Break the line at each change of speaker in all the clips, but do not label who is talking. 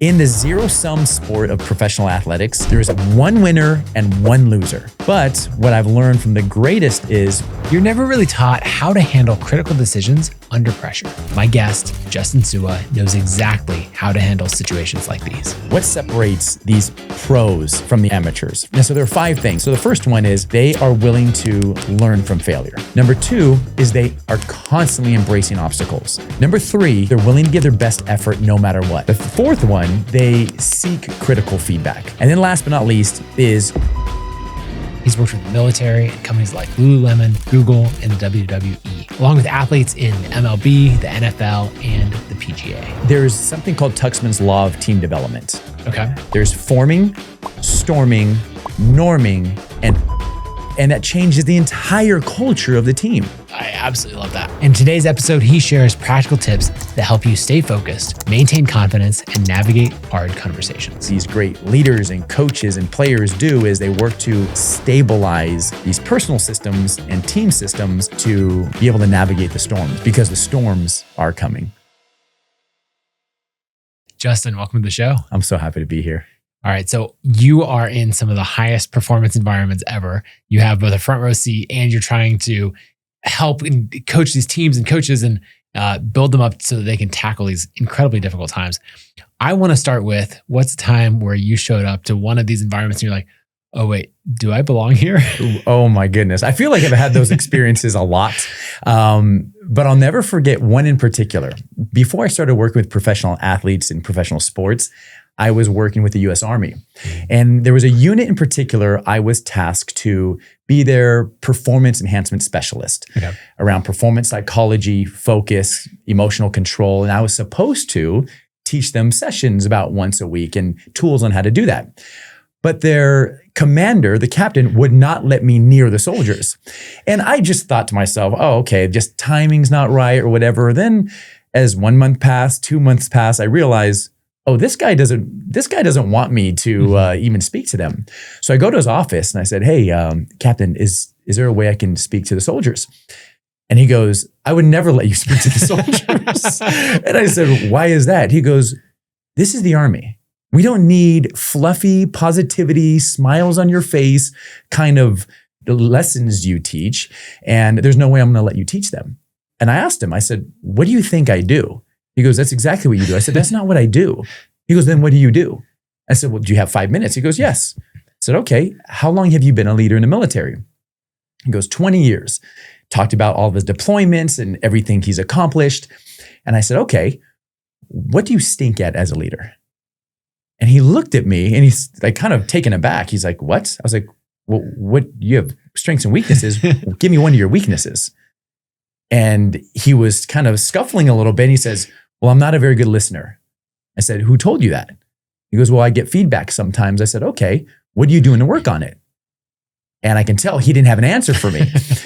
In the zero-sum sport of professional athletics, there is one winner and one loser. But what I've learned from the greatest is
you're never really taught how to handle critical decisions under pressure. My guest, Justin Sua, knows exactly how to handle situations like these.
what separates these pros from the amateurs. And so there are 5 things. So the first one is they are willing to learn from failure. Number 2 is they are constantly embracing obstacles. Number 3, they're willing to give their best effort no matter what. The 4th one, they seek critical feedback. And then last but not least is
he's worked with the military and companies like Lululemon, Google, and the WWE, along with athletes in the MLB, the NFL, and the PGA.
there's something called Tuckman's law of team development.
Okay.
There's forming, storming, norming, and that changes the entire culture of the team.
I absolutely love that. In today's episode, he shares practical tips that help you stay focused, maintain confidence, and navigate hard conversations.
These great leaders and coaches and players do is they work to stabilize these personal systems and team systems to be able to navigate the storms, because the storms are coming.
Justin, welcome to the show.
I'm so happy to be here.
All right, so you are in some of the highest performance environments ever. You have both a front row seat and you're trying to help and coach these teams and coaches and build them up so that they can tackle these incredibly difficult times. I want to start with, what's the time where you showed up to one of these environments and you're like, oh wait, do I belong here?
Oh my goodness. I feel like I've had those experiences a lot. But I'll never forget one in particular. Before I started working with professional athletes in professional sports, I was working with the US Army. And there was a unit in particular I was tasked to be their performance enhancement specialist around performance psychology, focus, emotional control. And I was supposed to teach them sessions about once a week and tools on how to do that. But their commander, the captain, would not let me near the soldiers. And I just thought to myself, oh, okay, just timing's not right or whatever. Then as 1 month passed, 2 months passed, I realized, oh, this guy doesn't want me to even speak to them. So I go to his office and I said, hey, Captain, is there a way I can speak to the soldiers? And he goes, I would never let you speak to the soldiers. And I said, why is that? He goes, this is the Army. We don't need fluffy positivity, smiles on your face kind of lessons you teach. And there's no way I'm going to let you teach them. And I asked him, I said, what do you think I do? He goes, that's exactly what you do. I said, that's not what I do. He goes, then what do you do? I said, well, do you have 5 minutes? He goes, yes. I said, okay, how long have you been a leader in the military? He goes, 20 years. Talked about all of his deployments and everything he's accomplished. And I said, okay, what do you stink at as a leader? And he looked at me and he's like kind of taken aback. He's like, what? I was like, well, what, you have strengths and weaknesses. Well, give me one of your weaknesses. And he was kind of scuffling a little bit. And he says, well, I'm not a very good listener. I said, who told you that? He goes, well, I get feedback sometimes. I said, okay, what are you doing to work on it? And I can tell he didn't have an answer for me.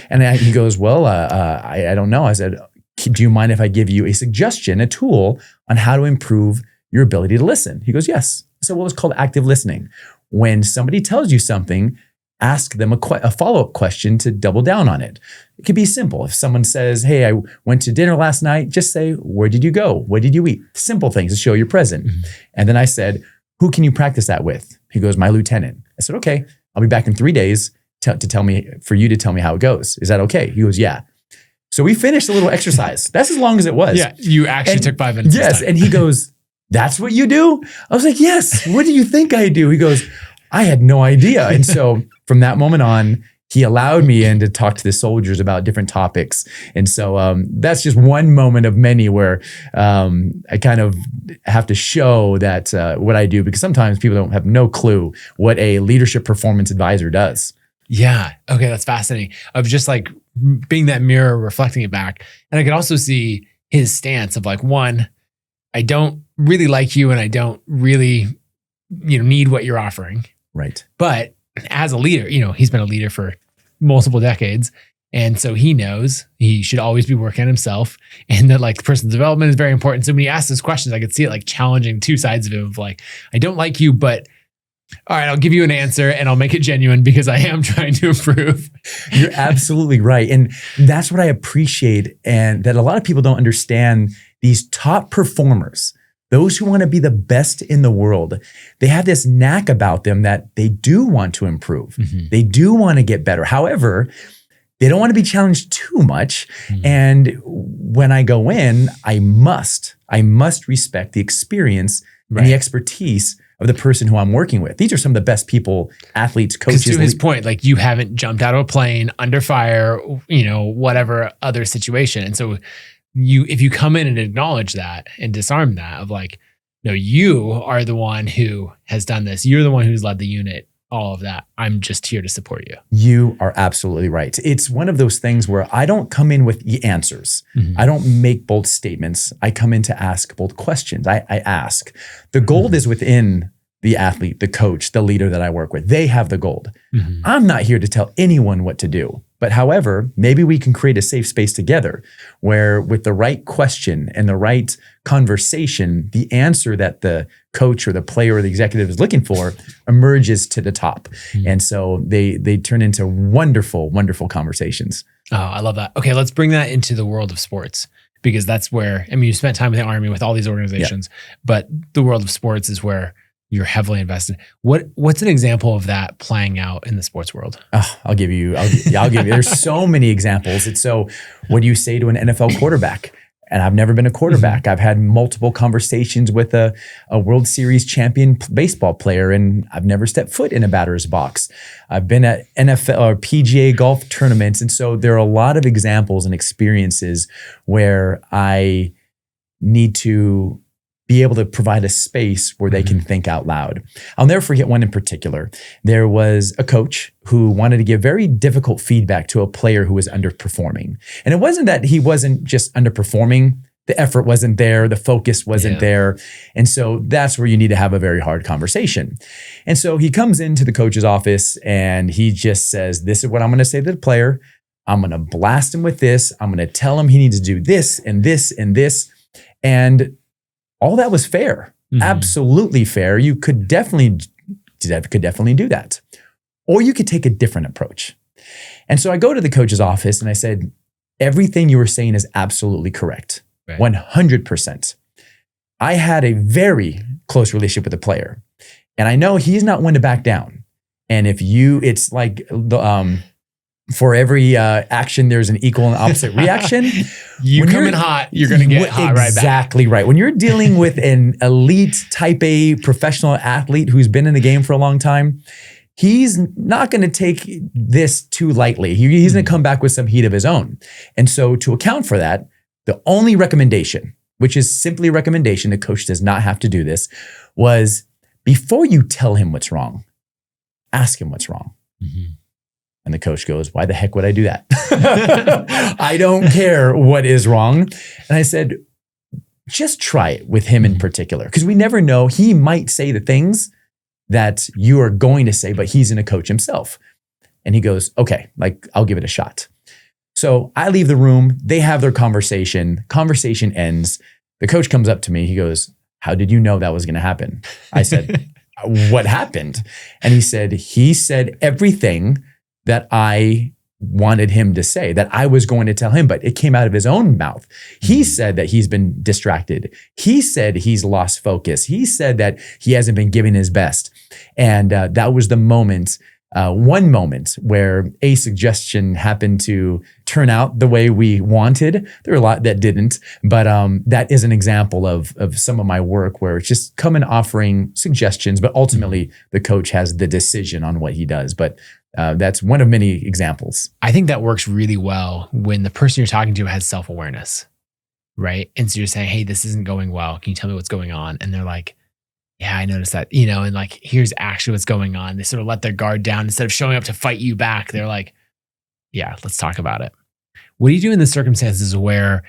And he goes, well, I don't know. I said, do you mind if I give you a suggestion, a tool on how to improve your ability to listen? He goes, yes. I said, well, it's called active listening. When somebody tells you something, ask them a follow-up question to double down on it. It could be simple. If someone says, hey, I went to dinner last night, just say, where did you go? What did you eat? Simple things to show you're present. Mm-hmm. And then I said, who can you practice that with? He goes, my lieutenant. I said, okay, I'll be back in 3 days for you to tell me how it goes. Is that okay? He goes, yeah. So we finished a little exercise. That's as long as it was.
Yeah, you actually took 5 minutes.
Yes, and he goes, that's what you do? I was like, yes. What do you think I do? He goes, I had no idea. And so from that moment on, he allowed me in to talk to the soldiers about different topics. And so that's just one moment of many where I kind of have to show that what I do, because sometimes people don't have no clue what a leadership performance advisor does.
Yeah. Okay. That's fascinating. Of just like being that mirror, reflecting it back. And I could also see his stance of like, one, I don't really like you and I don't really, need what you're offering.
Right.
But as a leader, he's been a leader for multiple decades. And so he knows he should always be working on himself, and that like personal development is very important. So when he asks those questions, I could see it like challenging two sides of him of like, I don't like you, but all right, I'll give you an answer and I'll make it genuine because I am trying to improve.
You're absolutely right. And that's what I appreciate. And that a lot of people don't understand. These top performers, those who want to be the best in the world, they have this knack about them that they do want to improve. They do want to get better. However, they don't want to be challenged too much. And when I go in, I must respect the experience and the expertise of the person who I'm working with. These are some of the best people, athletes, coaches.
To his point, like you haven't jumped out of a plane under fire, whatever other situation. And so if you come in and acknowledge that and disarm that of like, no, you are the one who has done this. You're the one who's led the unit, all of that. I'm just here to support you.
You are absolutely right. It's one of those things where I don't come in with the answers. I don't make bold statements. I come in to ask bold questions. I ask. The gold is within the athlete, the coach, the leader that I work with. They have the gold. I'm not here to tell anyone what to do. But however, maybe we can create a safe space together where with the right question and the right conversation, the answer that the coach or the player or the executive is looking for emerges to the top. And so they turn into wonderful, wonderful conversations.
Oh, I love that. Okay, let's bring that into the world of sports, because that's where, you spent time in the Army with all these organizations, but the world of sports is where you're heavily invested. What's an example of that playing out in the sports world?
Oh, I'll give you. There's so many examples. It's so, what do you say to an NFL quarterback? And I've never been a quarterback. I've had multiple conversations with a World Series champion baseball player, and I've never stepped foot in a batter's box. I've been at NFL or PGA golf tournaments. And so there are a lot of examples and experiences where I need to be able to provide a space where they can think out loud. I'll never forget one in particular. There was a coach who wanted to give very difficult feedback to a player who was underperforming. And it wasn't that he wasn't just underperforming. The effort wasn't there. The focus wasn't there. And so that's where you need to have a very hard conversation. And so he comes into the coach's office and he just says, this is what I'm going to say to the player. I'm going to blast him with this. I'm going to tell him he needs to do this and this and this. And all that was fair, absolutely fair. You could definitely do that. Or you could take a different approach. And so I go to the coach's office and I said, everything you were saying is absolutely correct, 100%. I had a very close relationship with the player. And I know he's not one to back down. And it's like for every action, there's an equal and opposite reaction.
You come in hot, you're going to get hot right back.
Exactly right. When you're dealing with an elite type A professional athlete who's been in the game for a long time, he's not going to take this too lightly. He's going to come back with some heat of his own. And so to account for that, the only recommendation, which is simply a recommendation, the coach does not have to do this, was before you tell him what's wrong, ask him what's wrong. And the coach goes, why the heck would I do that? I don't care what is wrong. And I said, just try it with him in particular, because we never know. He might say the things that you are going to say, but he's in a coach himself. And he goes, okay, I'll give it a shot. So I leave the room. They have their conversation. Conversation ends. The coach comes up to me. He goes, how did you know that was going to happen? I said, what happened? And he said everything that I wanted him to say, that I was going to tell him, but it came out of his own mouth. He said that he's been distracted. He said he's lost focus. He said that he hasn't been giving his best. And that was the moment, one moment where a suggestion happened to turn out the way we wanted. There were a lot that didn't, but that is an example of some of my work where it's just come and offering suggestions, but ultimately the coach has the decision on what he does. But that's one of many examples.
I think that works really well when the person you're talking to has self-awareness, right? And so you're saying, hey, this isn't going well. Can you tell me what's going on? And they're like, yeah, I noticed that, and like, here's actually what's going on. They sort of let their guard down. Instead of showing up to fight you back, they're like, yeah, let's talk about it. What do you do in the circumstances where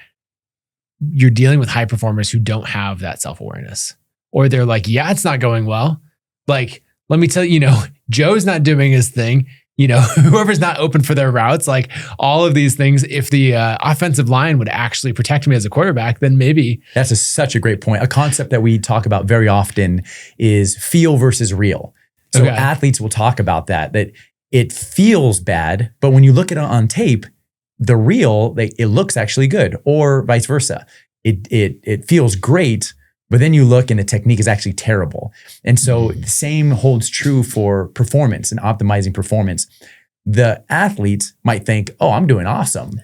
you're dealing with high performers who don't have that self-awareness? Or they're like, yeah, it's not going well. Like, let me tell you, Joe's not doing his thing. Whoever's not open for their routes, like all of these things, if the offensive line would actually protect me as a quarterback, then maybe.
That's such a great point. A concept that we talk about very often is feel versus real. So athletes will talk about that it feels bad, but when you look at it on tape, the real, it looks actually good, or vice versa. It feels great, But then you look and the technique is actually terrible. And so the same holds true for performance and optimizing performance. The athletes might think, oh, I'm doing awesome.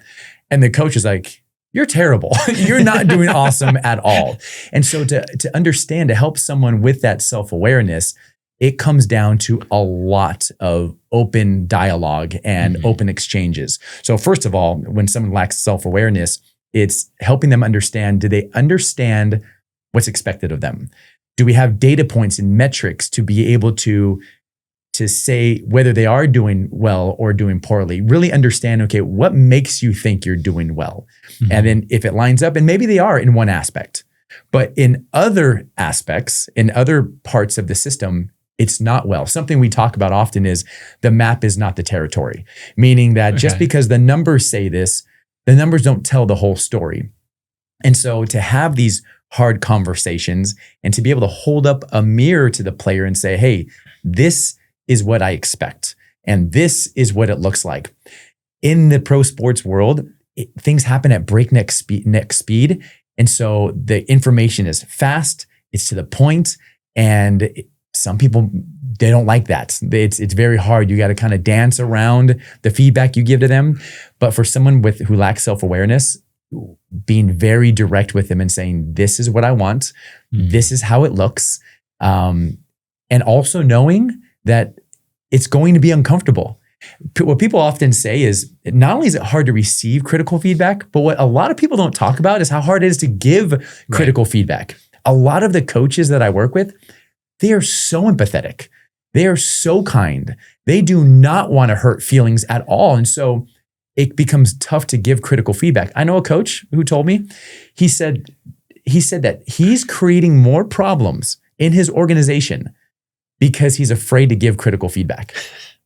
And the coach is like, you're terrible. You're not doing awesome at all. And so to understand, to help someone with that self-awareness, it comes down to a lot of open dialogue and open exchanges. So first of all, when someone lacks self-awareness, it's helping them understand, do they understand what's expected of them? Do we have data points and metrics to be able to say whether they are doing well or doing poorly? Really understand, okay, what makes you think you're doing well? And then if it lines up, and maybe they are in one aspect, but in other aspects, in other parts of the system, it's not well. Something we talk about often is the map is not the territory, meaning that just because the numbers say this, the numbers don't tell the whole story. And so to have these hard conversations and to be able to hold up a mirror to the player and say, hey, this is what I expect. And this is what it looks like. In the pro sports world, things happen at breakneck speed. And so the information is fast, it's to the point, and some people, they don't like that. It's very hard. You got to kind of dance around the feedback you give to them. But for someone who lacks self-awareness, being very direct with them and saying, this is what I want, this is how it looks. And also knowing that it's going to be uncomfortable. What people often say is, not only is it hard to receive critical feedback, but what a lot of people don't talk about is how hard it is to give critical feedback. A lot of the coaches that I work with, they are so empathetic. They are so kind. They do not want to hurt feelings at all. And so it becomes tough to give critical feedback. I know a coach who told me, he said that he's creating more problems in his organization because he's afraid to give critical feedback.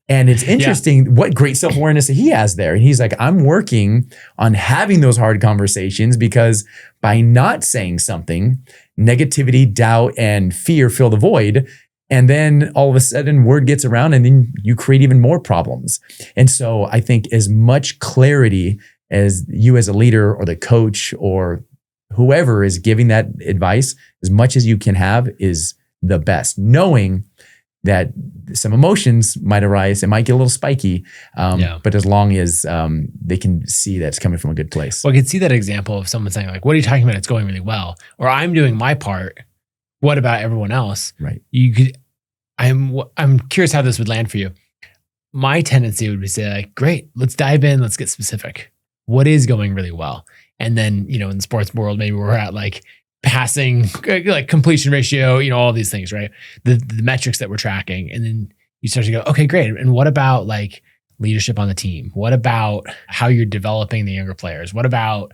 And it's interesting what great self-awareness he has there. And he's like, I'm working on having those hard conversations because by not saying something, negativity, doubt, and fear fill the void. And then all of a sudden word gets around and then you create even more problems. And so I think as much clarity as you as a leader or the coach or whoever is giving that advice, as much as you can have is the best, knowing that some emotions might arise. It might get a little spiky, but as long as they can see that it's coming from a good place.
Well, I could see that example of someone saying like, what are you talking about? It's going really well. Or I'm doing my part. What about everyone else?
Right.
I'm curious how this would land for you. My tendency would be to say like, great, let's dive in. Let's get specific. What is going really well? And then, in the sports world, maybe we're at like passing, like completion ratio, all these things, right? The metrics that we're tracking. And then you start to go, okay, great. And what about like leadership on the team? What about how you're developing the younger players? What about,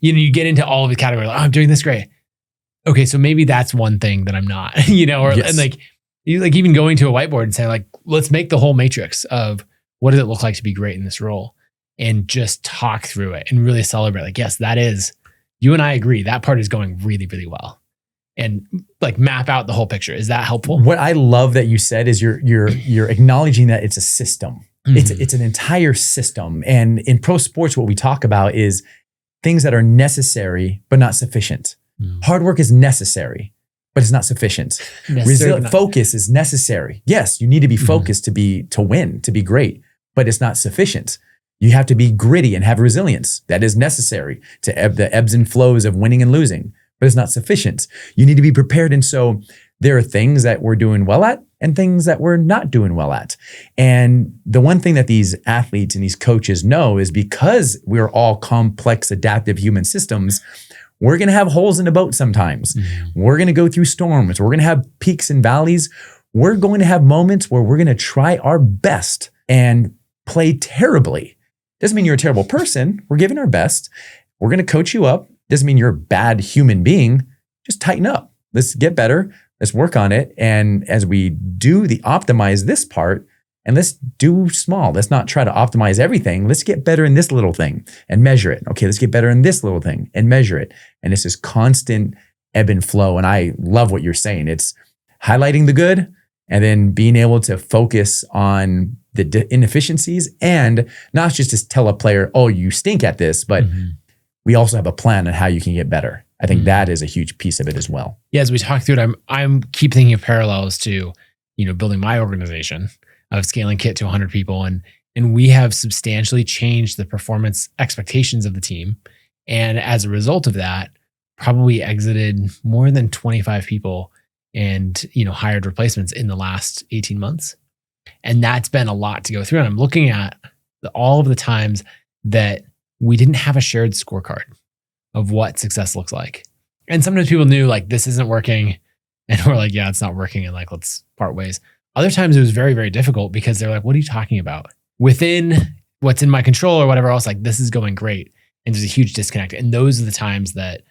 you get into all of the categories, like, oh, I'm doing this great. Okay, so maybe that's one thing that I'm not, and like even going to a whiteboard and saying like, let's make the whole matrix of what does it look like to be great in this role and just talk through it and really celebrate. Like, yes, that is, you and I agree, that part is going really, really well. And like map out the whole picture. Is that helpful?
What I love that you said is you're acknowledging that it's a system. It's an entire system. And in pro sports, what we talk about is things that are necessary, but not sufficient. Hard work is necessary, but it's not sufficient. Focus is necessary. Yes, you need to be focused to win, to be great, but it's not sufficient. You have to be gritty and have resilience. That is necessary to the ebbs and flows of winning and losing, but it's not sufficient. You need to be prepared. And so there are things that we're doing well at and things that we're not doing well at. And the one thing that these athletes and these coaches know is because we're all complex, adaptive human systems, we're going to have holes in the boat sometimes. We're going to go through storms. We're going to have peaks and valleys. We're going to have moments where we're going to try our best and play terribly. Doesn't mean you're a terrible person. We're giving our best. We're going to coach you up. Doesn't mean you're a bad human being. Just tighten up. Let's get better. Let's work on it. And as we do optimize this part, and let's do small. Let's not try to optimize everything. Let's get better in this little thing and measure it. Okay, let's get better in this little thing and measure it. And it's this constant ebb and flow. And I love what you're saying. It's highlighting the good and then being able to focus on the inefficiencies and not just to tell a player, oh, you stink at this, but we also have a plan on how you can get better. I think that is a huge piece of it as well.
Yeah, as we talk through it, I'm keep thinking of parallels to, building my organization of scaling Kit to 100 people. And we have substantially changed the performance expectations of the team. And as a result of that, probably exited more than 25 people and, hired replacements in the last 18 months. And that's been a lot to go through. And I'm looking at all of the times that we didn't have a shared scorecard of what success looks like. And sometimes people knew like, this isn't working. And we're like, yeah, it's not working. And like, let's part ways. Other times it was very, very difficult because they're like, what are you talking about? Within what's in my control or whatever else, like this is going great. And there's a huge disconnect. And those are the times that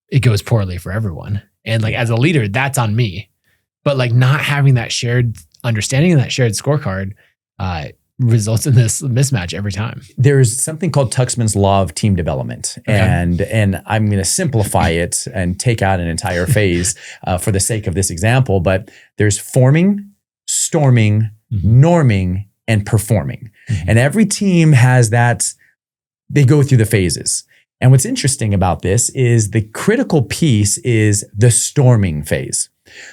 it goes poorly for everyone. And like, as a leader, that's on me. But like not having that shared understanding and that shared scorecard results in this mismatch every time.
There's something called Tuckman's law of team development. Okay. And I'm going to simplify it and take out an entire phase for the sake of this example. But there's forming, storming, norming, and performing. And every team has that, they go through the phases. And what's interesting about this is the critical piece is the storming phase.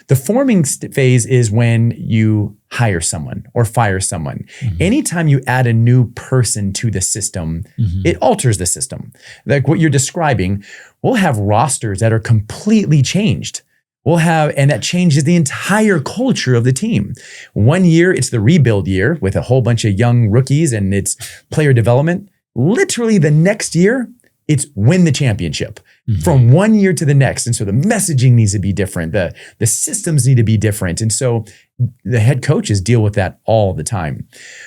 The forming phase is when you hire someone or fire someone. Anytime you add a new person to the system, it alters the system. Like what you're describing, we'll have rosters that are completely changed. And that changes the entire culture of the team. 1 year, it's the rebuild year with a whole bunch of young rookies and it's player development. Literally the next year, it's win the championship from 1 year to the next. And so the messaging needs to be different. The systems need to be different. And so the head coaches deal with that all the time.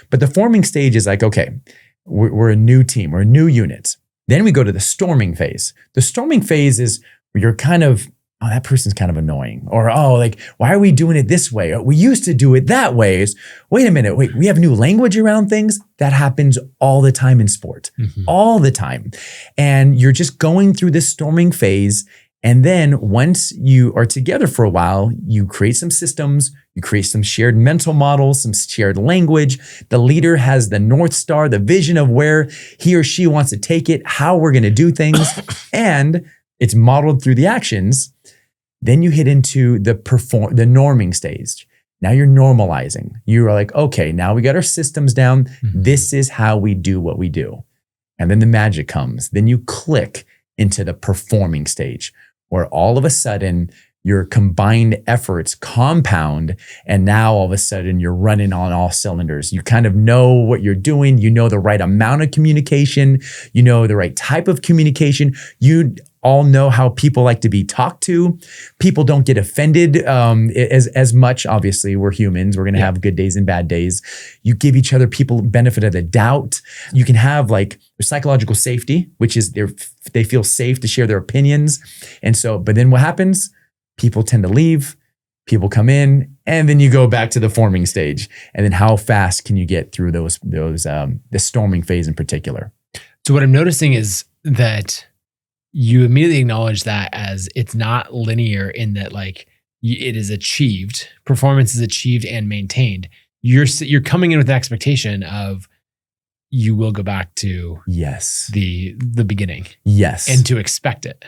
But the forming stage is like, okay, we're a new team, we're a new unit. Then we go to the storming phase. The storming phase is where you're kind of, oh, that person's kind of annoying. Or, oh, like, why are we doing it this way? We used to do it that way. Wait a minute, we have new language around things. That happens all the time in sport, all the time. And you're just going through this storming phase. And then once you are together for a while, you create some systems, you create some shared mental models, some shared language. The leader has the North Star, the vision of where he or she wants to take it, how we're going to do things. And it's modeled through the actions. Then you hit into the norming stage. Now you're normalizing. You're like, okay, now we got our systems down. This is how we do what we do. And then the magic comes. Then you click into the performing stage where all of a sudden your combined efforts compound. And now all of a sudden you're running on all cylinders. You kind of know what you're doing. You know the right amount of communication. You know the right type of communication. You all know how people like to be talked to. People don't get offended as much. Obviously, we're humans. We're going to have good days and bad days. You give each other people benefit of the doubt. You can have like psychological safety, which is they feel safe to share their opinions. And so, but then what happens? People tend to leave. People come in, and then you go back to the forming stage. And then how fast can you get through the storming phase in particular?
So what I'm noticing is that you immediately acknowledge that as it's not linear in that like it is achieved, performance is achieved and maintained. You're coming in with the expectation of you will go back to the beginning.
Yes.
And to expect it.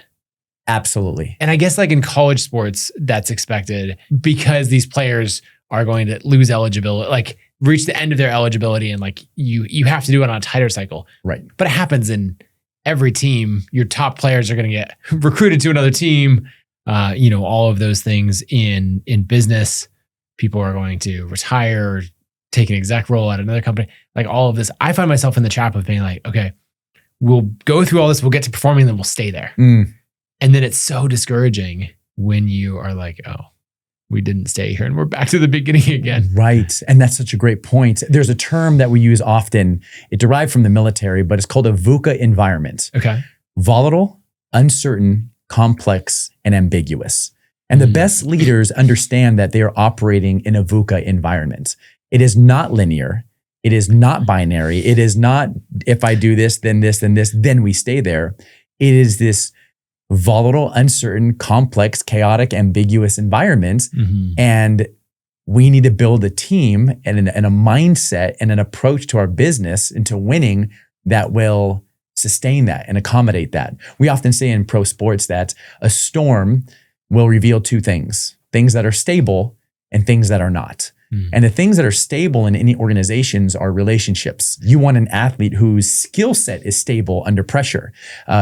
Absolutely.
And I guess like in college sports, that's expected because these players are going to lose eligibility, like reach the end of their eligibility. And like you have to do it on a tighter cycle.
Right.
But it happens in every team. Your top players are going to get recruited to another team. All of those things in business, people are going to retire or take an exec role at another company. Like all of this, I find myself in the trap of being like, okay, we'll go through all this, we'll get to performing, and then we'll stay there. And then it's so discouraging when you are like, oh, we didn't stay here and we're back to the beginning again.
Right. And that's such a great point. There's a term that we use often. It derived from the military, but it's called a VUCA environment.
Okay.
Volatile, uncertain, complex, and ambiguous. And the best leaders understand that they are operating in a VUCA environment. It is not linear. It is not binary. It is not if I do this, then this, then this, then we stay there. It is this volatile, uncertain, complex, chaotic, ambiguous environment. And we need to build a team and a mindset and an approach to our business and to winning that will sustain that and accommodate that. We often say in pro sports that a storm will reveal two things that are stable and things that are not. And the things that are stable in any organizations are relationships. You want an athlete whose skill set is stable under pressure.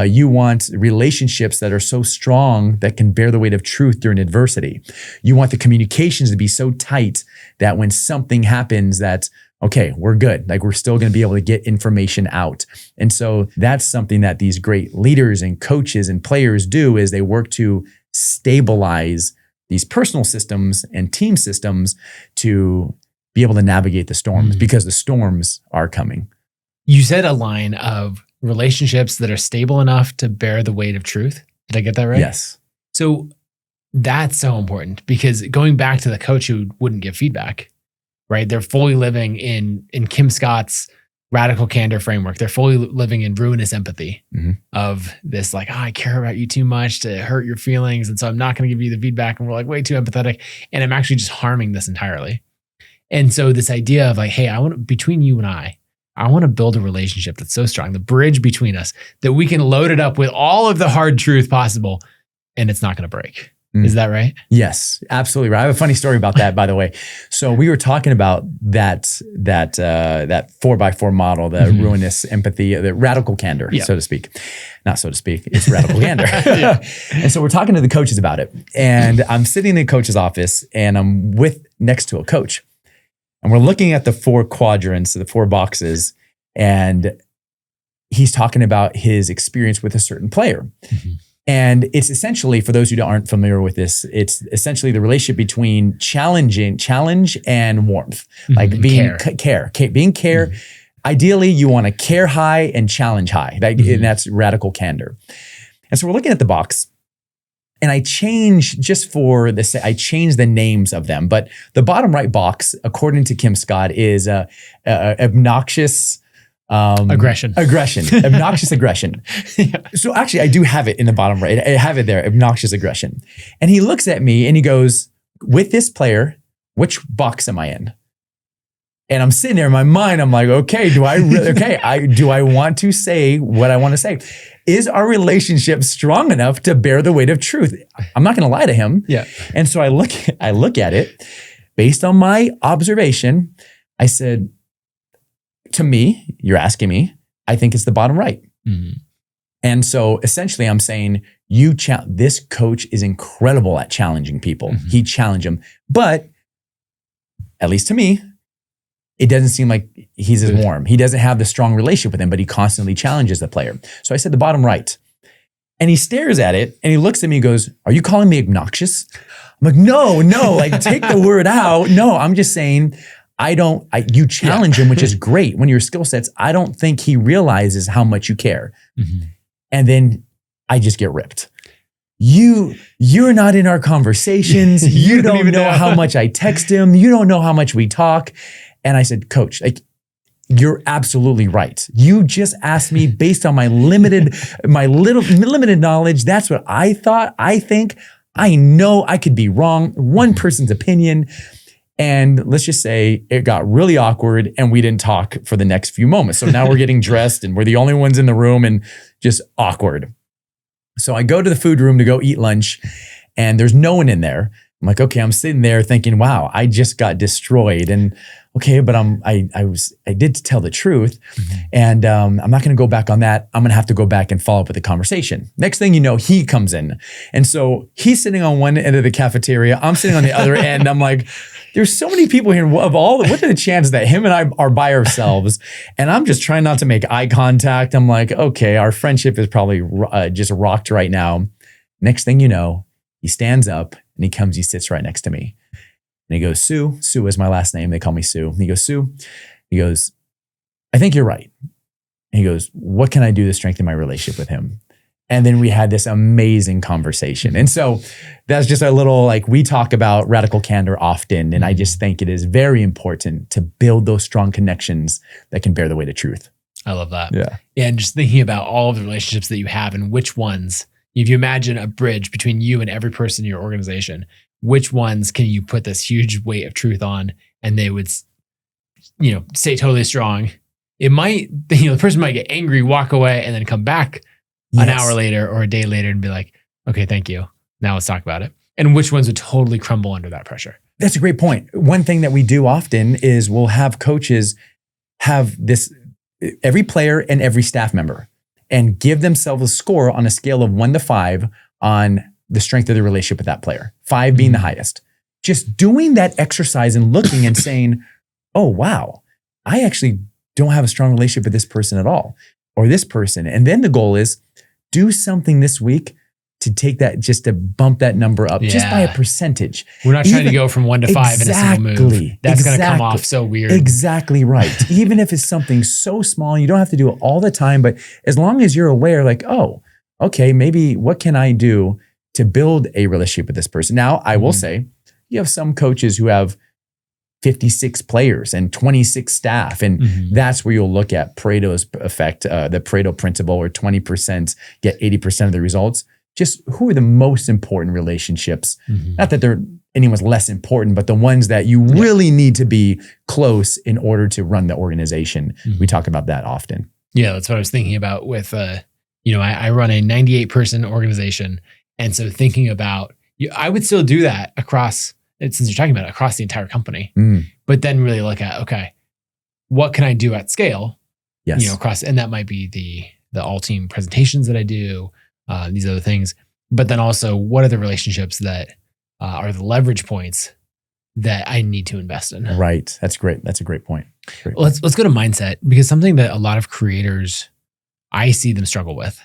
You want relationships that are so strong that can bear the weight of truth during adversity. You want the communications to be so tight that when something happens that, okay, we're good. Like we're still going to be able to get information out. And so that's something that these great leaders and coaches and players do is they work to stabilize these personal systems and team systems to be able to navigate the storms because the storms are coming.
You said a line of relationships that are stable enough to bear the weight of truth. Did I get that right?
Yes.
So that's so important because going back to the coach who wouldn't give feedback, right? They're fully living in Kim Scott's radical candor framework. They're fully living in ruinous empathy of this like, I care about you too much to hurt your feelings. And so I'm not going to give you the feedback. And we're like way too empathetic. And I'm actually just harming this entirely. And so this idea of like, hey, between you and I want to build a relationship that's so strong, the bridge between us, that we can load it up with all of the hard truth possible and it's not going to break. Is that right?
Yes, absolutely right. I have a funny story about that, by the way. So we were talking about that 4x4 model, the ruinous empathy, the radical candor, so to speak. Not so to speak, it's radical candor. And so we're talking to the coaches about it. And I'm sitting in the coach's office and I'm next to a coach. And we're looking at the 4 quadrants, the 4 boxes, and he's talking about his experience with a certain player. And it's essentially, for those who aren't familiar with this, it's essentially the relationship between challenge and warmth, like being care. Ideally, you want to care high and challenge high, and that's radical candor. And so we're looking at the box, and I change the names of them, but the bottom right box, according to Kim Scott, is obnoxious. Obnoxious aggression. So actually I do have it in the bottom right. I have it there, obnoxious aggression. And he looks at me and he goes, with this player, which box am I in? And I'm sitting there in my mind, I'm like, okay, do I want to say what I want to say? Is our relationship strong enough to bear the weight of truth? I'm not going to lie to him.
Yeah.
And so I look at it based on my observation. I said, to me, you're asking me, I think it's the bottom right. And so essentially I'm saying, this coach is incredible at challenging people. He challenged them. But at least to me, it doesn't seem like he's as warm. He doesn't have the strong relationship with him, but he constantly challenges the player. So I said the bottom right. And he stares at it and he looks at me and goes, are you calling me obnoxious? I'm like, no, like take the word out. No, I'm just saying, you challenge him, which is great. When your skill sets, I don't think he realizes how much you care. And then I just get ripped. You're not in our conversations. You don't know how much I text him. You don't know how much we talk. And I said, Coach, like, you're absolutely right. You just asked me based on my limited knowledge. That's what I thought. I think. I know I could be wrong. One person's opinion. And let's just say it got really awkward and we didn't talk for the next few moments. So now we're getting dressed and we're the only ones in the room and just awkward. So I go to the food room to go eat lunch and there's no one in there. I'm like, okay, I'm sitting there thinking, wow, I just got destroyed. And okay, but I did tell the truth. And I'm not going to go back on that. I'm going to have to go back and follow up with the conversation. Next thing you know, he comes in. And so he's sitting on one end of the cafeteria. I'm sitting on the other end. I'm like, there's so many people here. What are the chances that him and I are by ourselves? And I'm just trying not to make eye contact. I'm like, okay, our friendship is probably just rocked right now. Next thing you know, he stands up and he sits right next to me. And he goes, Sue is my last name. They call me Sue. And he goes, Sue, I think you're right. And he goes, what can I do to strengthen my relationship with him? And then we had this amazing conversation. And so that's just a little, like, we talk about radical candor often. And I just think it is very important to build those strong connections that can bear the weight of truth.
I love that.
Yeah.
And just thinking about all of the relationships that you have and which ones, if you imagine a bridge between you and every person in your organization, which ones can you put this huge weight of truth on and they would, stay totally strong it might, the person might get angry, walk away, and then come back an hour later or a day later and be like, okay, thank you. Now let's talk about it. And which ones would totally crumble under that pressure?
That's a great point. One thing that we do often is we'll have coaches have this, every player and every staff member, and give themselves a score on a scale of 1 to 5 on the strength of the relationship with that player, 5 being the highest. Just doing that exercise and looking and saying, oh, wow, I actually don't have a strong relationship with this person at all, or this person. And then the goal is do something this week to take that, just to bump that number up just by a percentage.
We're not trying to go from 1 to 5 in a single move. That's going to come off so weird.
Exactly right. Even if it's something so small, you don't have to do it all the time, but as long as you're aware, like, oh, okay, maybe what can I do to build a relationship with this person? Now, I will say, you have some coaches who have 56 players and 26 staff. And that's where you'll look at Pareto's effect, the Pareto principle, where 20% get 80% of the results. Just who are the most important relationships? Not that anyone's less important, but the ones that you really need to be close in order to run the organization. We talk about that often. Yeah,
that's what I was thinking about with, I run a 98 person organization. And so thinking about, I would still do that across, since you're talking about it, across the entire company, but then really look at, okay, what can I do at scale?
Yes.
Across, and that might be the all team presentations that I do, these other things, but then also what are the relationships that are the leverage points that I need to invest in?
Right. That's great. That's a great point.
Let's go to mindset, because something that a lot of creators, I see them struggle with,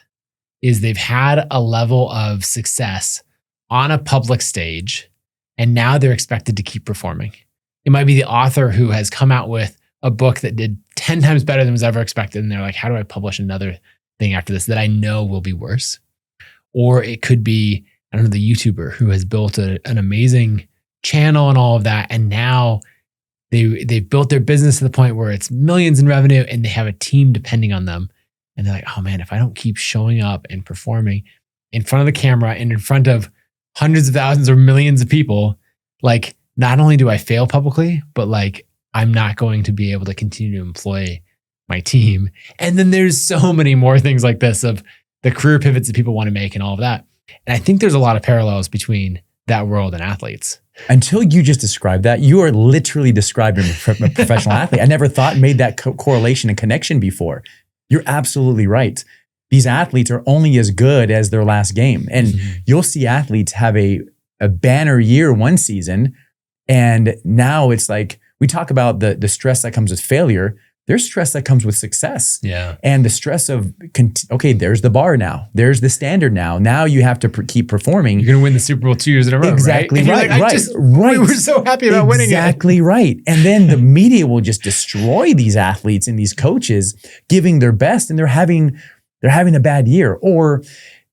is they've had a level of success on a public stage, and now they're expected to keep performing. It might be the author who has come out with a book that did 10 times better than was ever expected. And they're like, how do I publish another thing after this that I know will be worse? Or it could be, I don't know, the YouTuber who has built an amazing channel and all of that. And now they've built their business to the point where it's millions in revenue and they have a team depending on them. And they're like, oh man, if I don't keep showing up and performing in front of the camera and in front of hundreds of thousands or millions of people, like not only do I fail publicly, but like I'm not going to be able to continue to employ my team. And then there's so many more things like this of the career pivots that people want to make and all of that. And I think there's a lot of parallels between that world and athletes.
Until you just described that, you are literally describing a professional athlete. I never thought made that correlation and connection before. You're absolutely right. These athletes are only as good as their last game. And you'll see athletes have a banner year one season. And now it's like, we talk about the stress that comes with failure. There's stress that comes with success.
Yeah.
And the stress of, okay, there's the bar now. There's the standard now. Now you have to keep performing.
You're going to win the Super Bowl 2 years in a row,
exactly
right?
Right.
We were so happy about winning it.
Exactly right. And then the media will just destroy these athletes and these coaches giving their best, and they're having a bad year. Or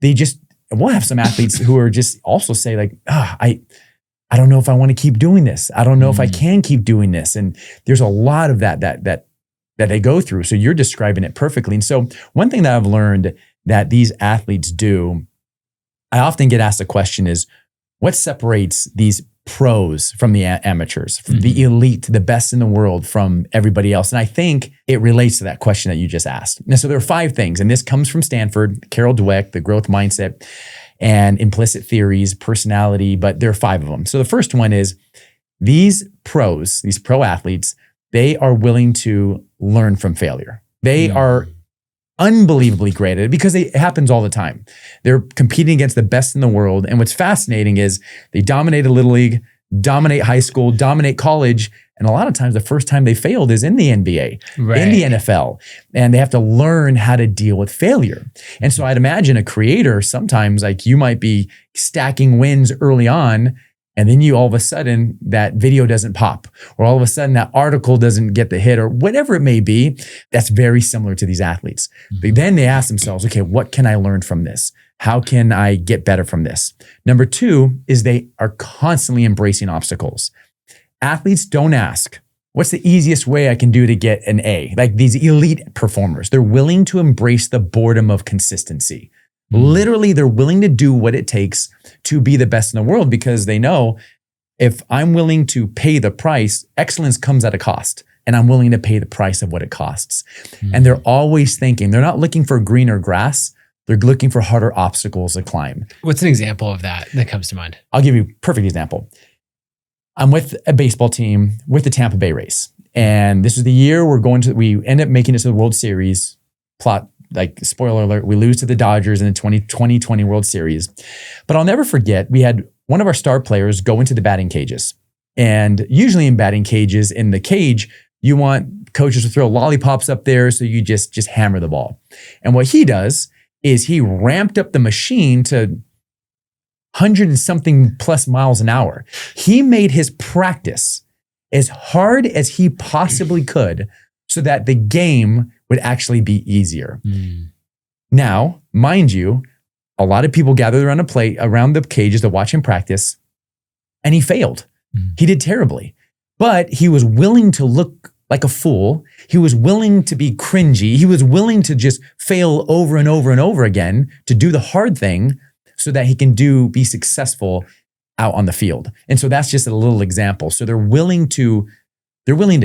we'll have some athletes who are just also say like, I don't know if I want to keep doing this. I don't know if I can keep doing this. And there's a lot of that they go through. So you're describing it perfectly. And so one thing that I've learned that these athletes do, I often get asked the question is, what separates these pros from the amateurs, from the elite, the best in the world from everybody else? And I think it relates to that question that you just asked. And so there are 5 things, and this comes from Stanford, Carol Dweck, the growth mindset and implicit theories, personality, but there are 5 of them. So the first one is these pros, these pro athletes, they are willing to learn from failure. They are unbelievably great at it because it happens all the time. They're competing against the best in the world. And what's fascinating is they dominate a little league, dominate high school, dominate college. And a lot of times the first time they failed is in the NBA, in the NFL. And they have to learn how to deal with failure. And so I'd imagine a creator, sometimes like you might be stacking wins early on, and then all of a sudden that video doesn't pop, or all of a sudden that article doesn't get the hit, or whatever it may be. That's very similar to these athletes. But then they ask themselves, okay, what can I learn from this? How can I get better from this? Number 2 is they are constantly embracing obstacles. Athletes don't ask, what's the easiest way I can do to get an A? Like these elite performers, they're willing to embrace the boredom of consistency. Literally, they're willing to do what it takes to be the best in the world, because they know if I'm willing to pay the price, excellence comes at a cost. and I'm willing to pay the price of what it costs. And they're always thinking, they're not looking for greener grass. They're looking for harder obstacles to climb.
What's an example of that comes to mind?
I'll give you a perfect example. I'm with a baseball team with the Tampa Bay Rays. And this is the year we end up making it to the World Series. Plot, like, spoiler alert, we lose to the Dodgers in the 2020 World Series. But I'll never forget, we had one of our star players go into the batting cages. And usually in batting cages, in the cage, you want coaches to throw lollipops up there so you just hammer the ball. And what he does is he ramped up the machine to 100 and something plus miles an hour. He made his practice as hard as he possibly could so that the game would actually be easier. Now, mind you, a lot of people gathered around the cages to watch him practice, and he failed. He did terribly, but he was willing to look like a fool. He was willing to be cringy. He was willing to just fail over and over and over again to do the hard thing so that he can be successful out on the field. And so that's just a little example. So they're willing to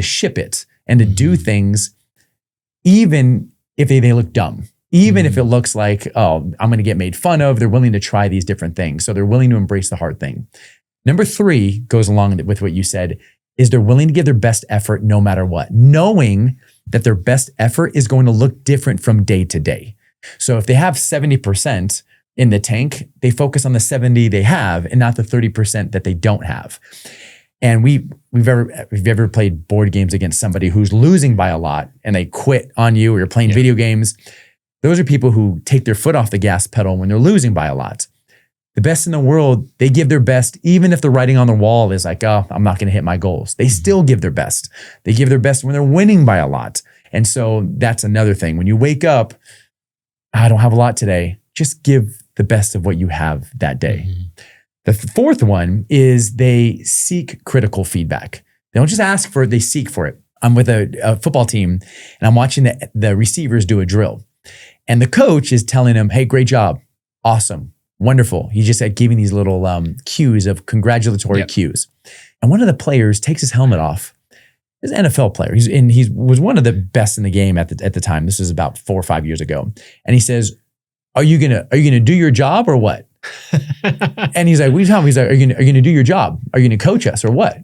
ship it and to do things even if they look dumb, even if it looks like, oh, I'm going to get made fun of. They're willing to try these different things. So they're willing to embrace the hard thing. Number 3 goes along with what you said, is they're willing to give their best effort no matter what, knowing that their best effort is going to look different from day to day. So if they have 70% in the tank, they focus on the 70 they have and not the 30% that they don't have. And we've ever played board games against somebody who's losing by a lot and they quit on you, or you're playing video games. Those are people who take their foot off the gas pedal when they're losing by a lot. The best in the world, they give their best, even if the writing on the wall is like, oh, I'm not going to hit my goals. They still give their best. They give their best when they're winning by a lot. And so that's another thing. When you wake up, I don't have a lot today. Just give the best of what you have that day. The 4th one is they seek critical feedback. They don't just ask for it, they seek for it. I'm with a football team and I'm watching the receivers do a drill. And the coach is telling them, hey, great job. Awesome. Wonderful. He just giving these little cues of congratulatory cues. And one of the players takes his helmet off. He's an NFL player. He was one of the best in the game at the time. This was about 4 or 5 years ago. And he says, are you gonna do your job or what? And he's like, what are you talking about? He's like, are you gonna do your job? Are you gonna coach us or what?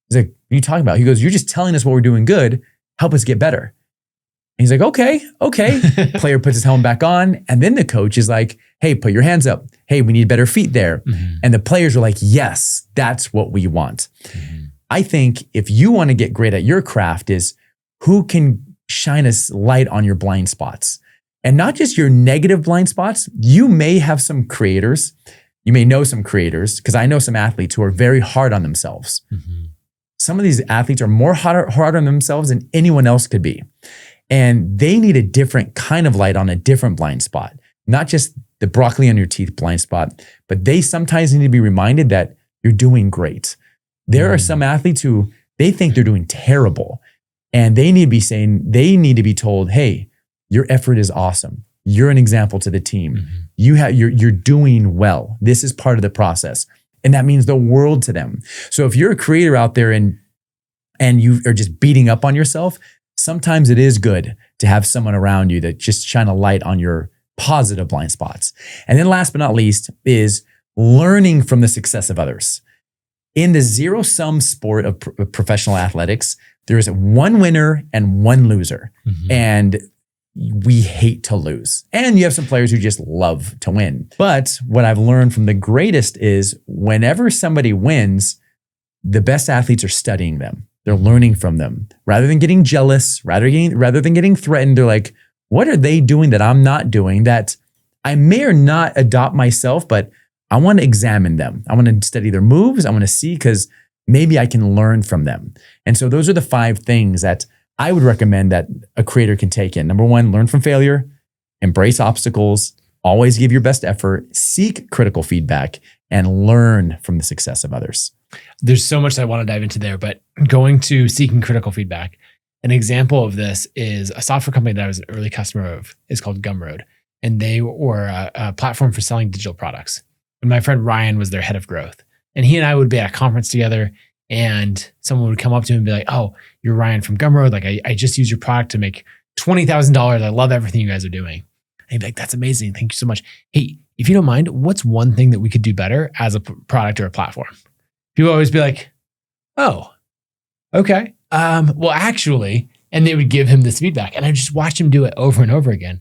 He's like, what are you talking about? He goes, you're just telling us what we're doing good. Help us get better. And he's like, okay. Player puts his helmet back on. And then the coach is like, hey, put your hands up. Hey, we need better feet there. And the players are like, yes, that's what we want. I think if you want to get great at your craft is who can shine a light on your blind spots. And not just your negative blind spots. You may have some creators. You may know some creators, because I know some athletes who are very hard on themselves. Some of these athletes are more hard on themselves than anyone else could be. And they need a different kind of light on a different blind spot. Not just the broccoli on your teeth blind spot, but they sometimes need to be reminded that you're doing great. There are some athletes who they think they're doing terrible, and they need to be told, hey, your effort is awesome. You're an example to the team. You're doing well. This is part of the process. And that means the world to them. So if you're a creator out there and you are just beating up on yourself, sometimes it is good to have someone around you that just shine a light on your positive blind spots. And then last but not least is learning from the success of others. In the zero-sum sport of professional athletics, there is one winner and one loser. And we hate to lose. And you have some players who just love to win. But what I've learned from the greatest is whenever somebody wins, the best athletes are studying them. They're learning from them. Rather than getting jealous, rather than getting threatened, they're like, what are they doing that I'm not doing that I may or not adopt myself, but I want to examine them. I want to study their moves. I want to see, because maybe I can learn from them. And so those are the 5 things that I would recommend that a creator can take in. Number 1, learn from failure, embrace obstacles, always give your best effort, seek critical feedback, and learn from the success of others.
There's so much that I want to dive into there, but going to seeking critical feedback, an example of this is a software company that I was an early customer of. It's called Gumroad, and they were a platform for selling digital products. And my friend Ryan was their head of growth. And he and I would be at a conference together, and someone would come up to him and be like, "Oh, you're Ryan from Gumroad. Like I just used your product to make $20,000. I love everything you guys are doing." And he'd be like, "That's amazing. Thank you so much. Hey, if you don't mind, what's one thing that we could do better as a product or a platform?" People always be like, "Oh, okay. Well, actually," and they would give him this feedback. And I just watched him do it over and over again.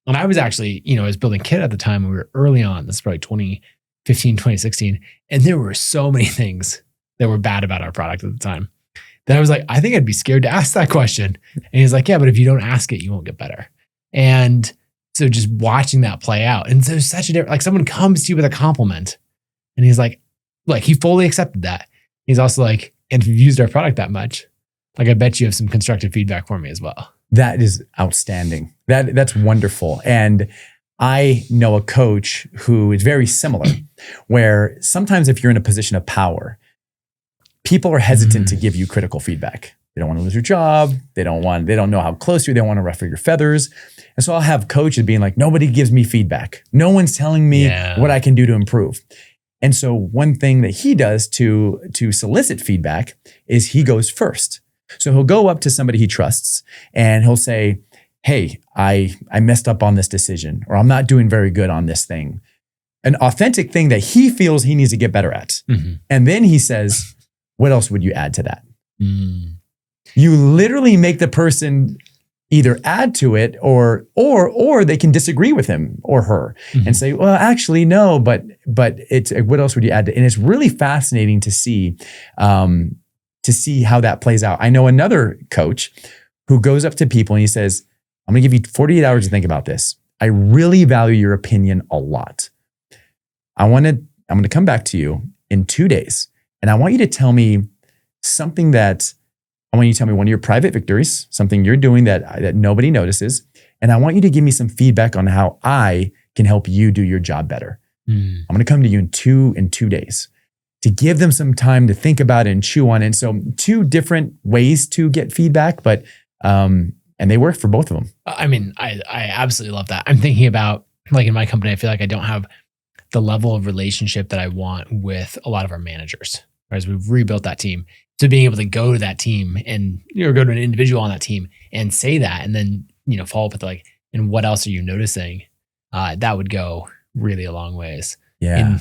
And I was actually, I was building Kit at the time. We were early on. This is probably 2015, 2016. And there were so many things that were bad about our product at the time that I was like, I think I'd be scared to ask that question. And he's like, "Yeah, but if you don't ask it, you won't get better." And so just watching that play out. And so such a different, like someone comes to you with a compliment and he's like he fully accepted that. He's also like, "And if you've used our product that much, like I bet you have some constructive feedback for me as well."
That is outstanding. That's wonderful. And I know a coach who is very similar, where sometimes if you're in a position of power, people are hesitant to give you critical feedback. They don't want to lose your job. They don't know how close you are. They don't want to ruffle your feathers. And so I'll have coaches being like, "Nobody gives me feedback. No one's telling me what I can do to improve." And so one thing that he does to solicit feedback is he goes first. So he'll go up to somebody he trusts and he'll say, "Hey, I messed up on this decision," or "I'm not doing very good on this thing." An authentic thing that he feels he needs to get better at. Mm-hmm. And then he says, "What else would you add to that?" Mm. You literally make the person either add to it or they can disagree with him or her and say, "Well, actually, no, but it's what else would you add to?" And it's really fascinating to see how that plays out. I know another coach who goes up to people and he says, "I'm going to give you 48 hours to think about this. I really value your opinion a lot. I'm going to come back to you in 2 days. And I want you to tell me something I want you to tell me one of your private victories, something you're doing that nobody notices. And I want you to give me some feedback on how I can help you do your job better. I'm going to come to you in 2 days." To give them some time to think about it and chew on it. And so 2 different ways to get feedback, but and they work for both of them.
I mean, I absolutely love that. I'm thinking about, like in my company, I feel like I don't have the level of relationship that I want with a lot of our managers. Whereas we've rebuilt that team. So being able to go to that team and go to an individual on that team and say that, and then follow up with like, "And what else are you noticing?" That would go really a long ways.
Yeah.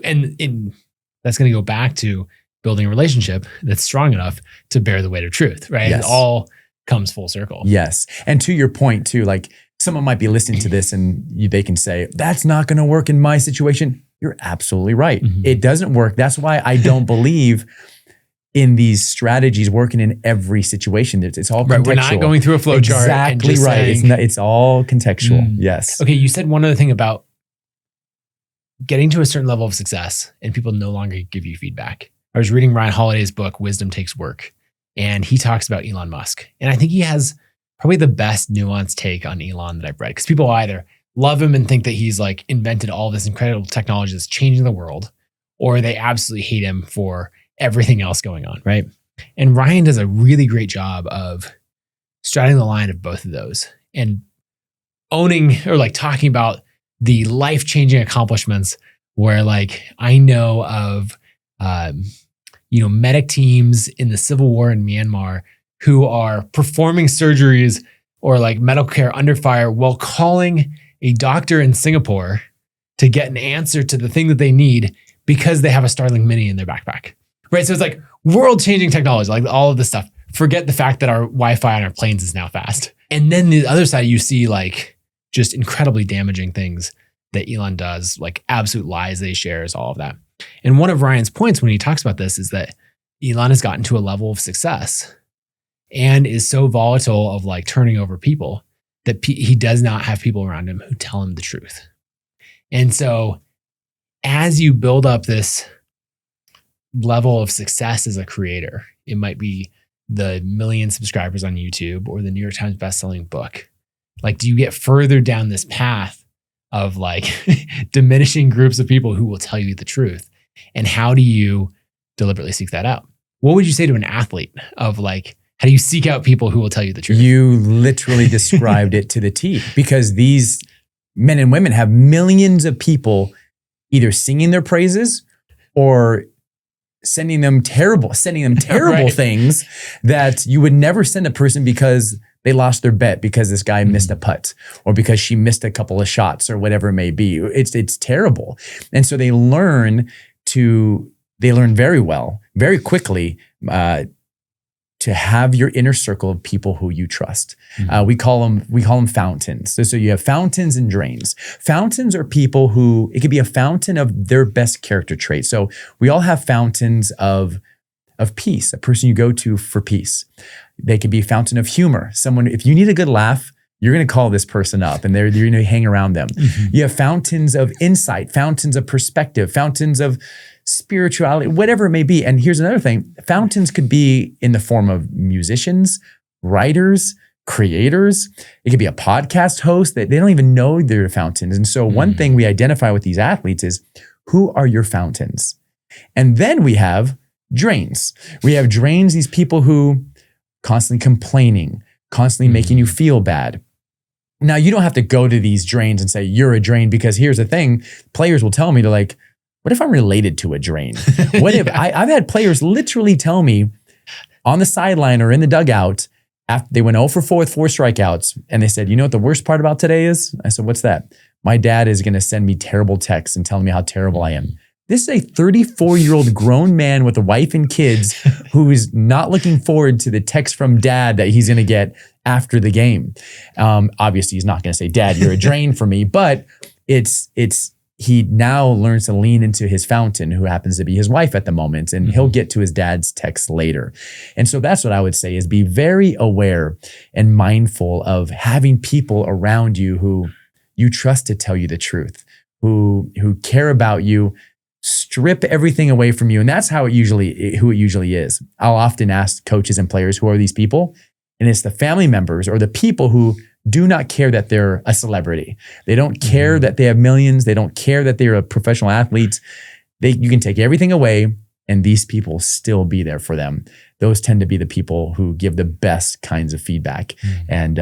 And that's going to go back to building a relationship that's strong enough to bear the weight of truth, right?
Yes.
It all comes full circle.
Yes. And to your point too, like someone might be listening to this and they can say, "That's not going to work in my situation." You're absolutely right. Mm-hmm. It doesn't work. That's why I don't believe in these strategies working in every situation. It's all contextual. Right,
we're not going through a flow chart.
Exactly right.
Saying,
it's all contextual. Yes.
Okay, you said one other thing about getting to a certain level of success and people no longer give you feedback. I was reading Ryan Holiday's book, Wisdom Takes Work, and he talks about Elon Musk. And I think he has probably the best nuanced take on Elon that I've read, because people either love him and think that he's like invented all this incredible technology that's changing the world, or they absolutely hate him for everything else going on, right? And Ryan does a really great job of straddling the line of both of those and owning or like talking about the life-changing accomplishments where like I know of, medic teams in the civil war in Myanmar who are performing surgeries or like medical care under fire while calling a doctor in Singapore to get an answer to the thing that they need because they have a Starlink Mini in their backpack, right? So it's like world-changing technology, like all of this stuff. Forget the fact that our Wi-Fi on our planes is now fast. And then the other side, you see like just incredibly damaging things that Elon does, like absolute lies that he shares, all of that. And one of Ryan's points when he talks about this is that Elon has gotten to a level of success and is so volatile of like turning over people that he does not have people around him who tell him the truth. And so as you build up this level of success as a creator, it might be the 1 million subscribers on YouTube or the New York Times bestselling book. Like, do you get further down this path of like diminishing groups of people who will tell you the truth? And how do you deliberately seek that out? What would you say to an athlete of like, how do you seek out people who will tell you the truth?
You literally described it to the T, because these men and women have millions of people either singing their praises or sending them terrible
Right.
things that you would never send a person because they lost their bet, because this guy missed a putt, or because she missed a couple of shots, or whatever it may be. It's terrible. And so they learn very well, very quickly, to have your inner circle of people who you trust. We call them fountains. So you have fountains and drains. Fountains are people who, it could be a fountain of their best character traits. So we all have fountains of peace, a person you go to for peace. They could be a fountain of humor. Someone, if you need a good laugh, you're going to call this person up and you're going to hang around them. You have fountains of insight, fountains of perspective, fountains of spirituality, whatever it may be. And here's another thing. Fountains could be in the form of musicians, writers, creators. It could be a podcast host that they don't even know they're fountains. And so one thing we identify with these athletes is, who are your fountains? And then we have drains. We have drains, these people who constantly complaining, constantly making you feel bad. Now, you don't have to go to these drains and say, you're a drain, because here's the thing. Players will tell me, they're like, what if I'm related to a drain? What if I've had players literally tell me on the sideline or in the dugout, after they went 0 for 4 with 4 strikeouts, and they said, you know what the worst part about today is? I said, what's that? My dad is going to send me terrible texts and telling me how terrible I am. This is a 34-year-old grown man with a wife and kids who is not looking forward to the text from dad that he's going to get after the game. Obviously, he's not going to say, Dad, you're a drain for me, but he now learns to lean into his fountain, who happens to be his wife at the moment, and he'll get to his dad's text later. And so that's what I would say, is be very aware and mindful of having people around you who you trust to tell you the truth, who care about you, strip everything away from you. And that's who it usually is. I'll often ask coaches and players, who are these people? And it's the family members or the people who do not care that they're a celebrity. They don't care that they have millions. They don't care that they're a professional athlete. You can take everything away and these people still be there for them. Those tend to be the people who give the best kinds of feedback. And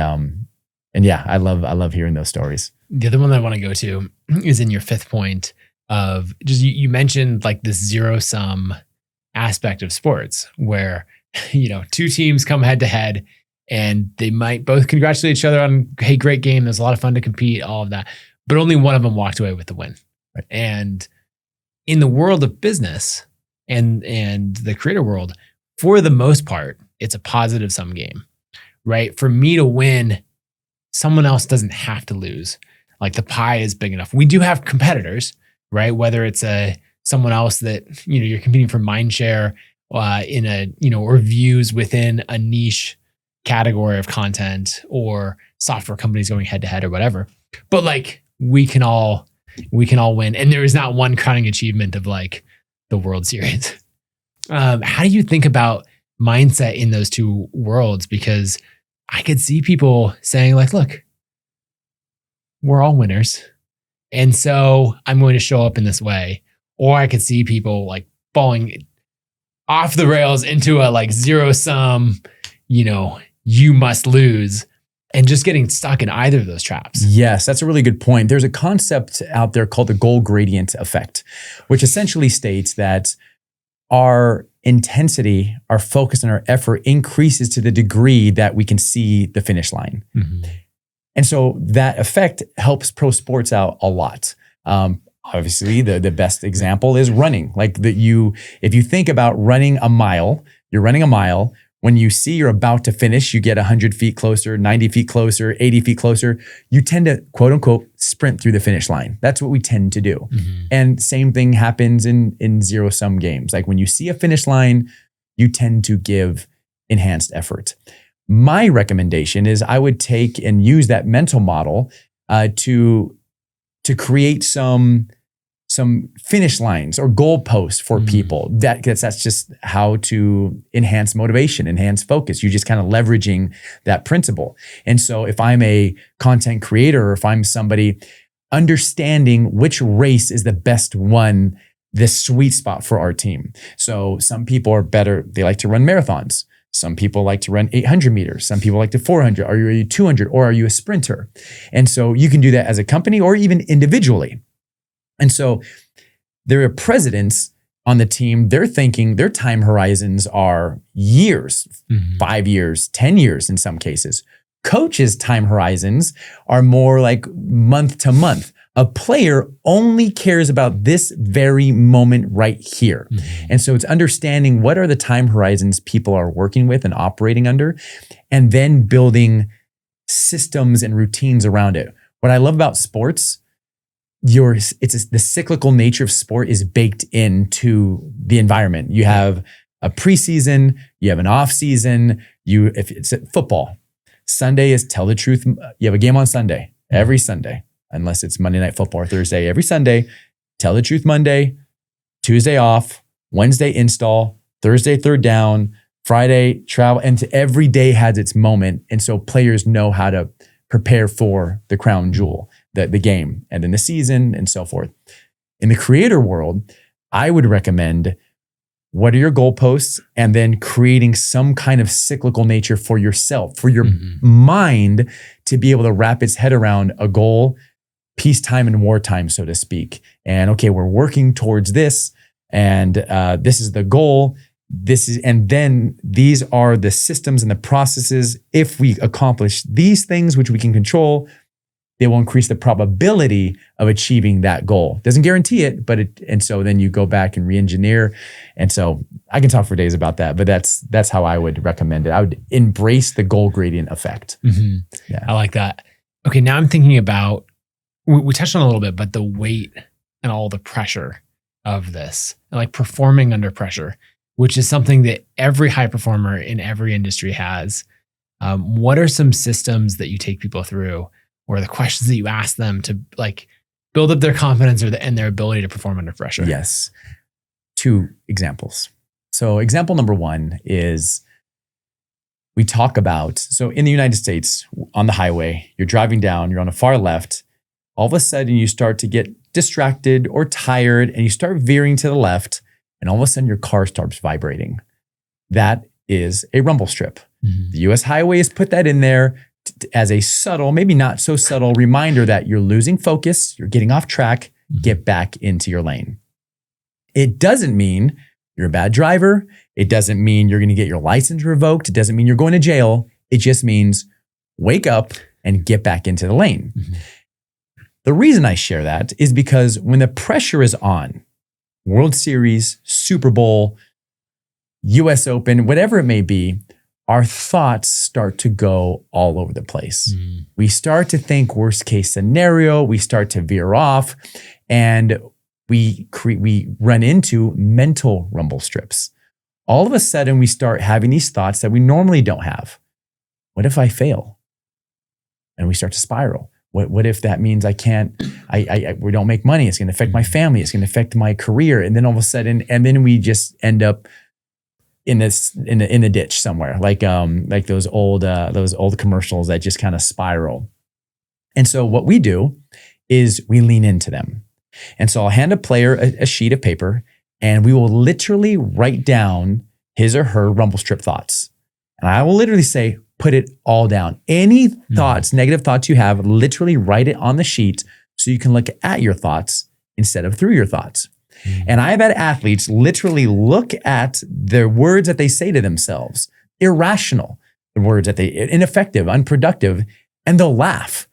yeah, I love hearing those stories.
The other one that I want to go to is in your 5th point of just, you mentioned like this zero sum aspect of sports where, 2 teams come head to head and they might both congratulate each other on, hey, great game. There's a lot of fun to compete, all of that, but only one of them walked away with the win.
Right.
And in the world of business and the creator world, for the most part, it's a positive sum game, right? For me to win, someone else doesn't have to lose. Like the pie is big enough. We do have competitors, right? Whether it's someone else that, you're competing for mind share or views within a niche category of content, or software companies going head to head or whatever. But like we can all win. And there is not one crowning achievement of like the World Series. How do you think about mindset in those two worlds? Because I could see people saying like, look, we're all winners. And so I'm going to show up in this way. Or I could see people like falling off the rails into a like zero sum, you must lose, and just getting stuck in either of those traps.
Yes, that's a really good point. There's a concept out there called the goal gradient effect, which essentially states that our intensity, our focus, and our effort increases to the degree that we can see the finish line. And so that effect helps pro sports out a lot. Obviously, the best example is running. Like if you think about running a mile, you're running a mile. When you see you're about to finish, you get 100 feet closer, 90 feet closer, 80 feet closer. You tend to, quote unquote, sprint through the finish line. That's what we tend to do. And same thing happens in zero sum games. Like when you see a finish line, you tend to give enhanced effort. My recommendation is I would take and use that mental model to create some finish lines or goalposts for people. That's just how to enhance motivation, enhance focus. You're just kind of leveraging that principle. And so if I'm a content creator, or if I'm somebody, understanding which race is the best one, the sweet spot for our team. So some people are better, they like to run marathons. Some people like to run 800 meters. Some people like to 400. Are you 200 or are you a sprinter? And so you can do that as a company or even individually. And so there are presidents on the team, they're thinking their time horizons are years, 5 years, 10 years in some cases. Coaches' time horizons are more like month to month. A player only cares about this very moment right here. And so it's understanding what are the time horizons people are working with and operating under, and then building systems and routines around it. What I love about sports, the cyclical nature of sport is baked into the environment. You have a preseason, you have an off season. If it's football, Sunday is tell the truth. You have a game on Sunday, every Sunday, unless it's Monday Night Football or Thursday. Every Sunday, tell the truth Monday, Tuesday off, Wednesday install, Thursday third down, Friday travel, and every day has its moment. And so players know how to prepare for the crown jewel, the game, and then the season and so forth. In the creator world, I would recommend what are your goalposts, and then creating some kind of cyclical nature for yourself, for your mind to be able to wrap its head around a goal, peacetime and wartime, so to speak. And okay, we're working towards this, and this is the goal. And then these are the systems and the processes. If we accomplish these things, which we can control, they will increase the probability of achieving that goal. Doesn't guarantee it, and so then you go back and re-engineer. And so I can talk for days about that, but that's how I would recommend it. I would embrace the goal gradient effect.
Yeah, I like that. Okay, now I'm thinking about, we touched on it a little bit, but the weight and all the pressure of this, like performing under pressure, which is something that every high performer in every industry has. What are some systems that you take people through, or the questions that you ask them to like build up their confidence and their ability to perform under pressure?
Yes. 2 examples. So example number 1 is we talk about, so in the United States on the highway, you're driving down, you're on the far left. All of a sudden you start to get distracted or tired and you start veering to the left, and all of a sudden your car starts vibrating. That is a rumble strip. The US highway has put that in there as a subtle, maybe not so subtle reminder that you're losing focus, you're getting off track, get back into your lane. It doesn't mean you're a bad driver. It doesn't mean you're going to get your license revoked. It doesn't mean you're going to jail. It just means wake up and get back into the lane. The reason I share that is because when the pressure is on, World Series, Super Bowl, US Open, whatever it may be, our thoughts start to go all over the place. We start to think worst case scenario. We start to veer off, and we run into mental rumble strips. All of a sudden, we start having these thoughts that we normally don't have. What if I fail? And we start to spiral. What if that means we don't make money? It's going to affect my family. It's going to affect my career. And then all of a sudden, we just end up in the ditch somewhere, like those old commercials that just kind of spiral. And so what we do is we lean into them. And so I'll hand a player a sheet of paper, and we will literally write down his or her rumble strip thoughts. And I will literally say, put it all down. Any thoughts, negative thoughts you have, literally write it on the sheet so you can look at your thoughts instead of through your thoughts. And I've had athletes literally look at the words that they say to themselves, irrational, the words that ineffective, unproductive, and they'll laugh.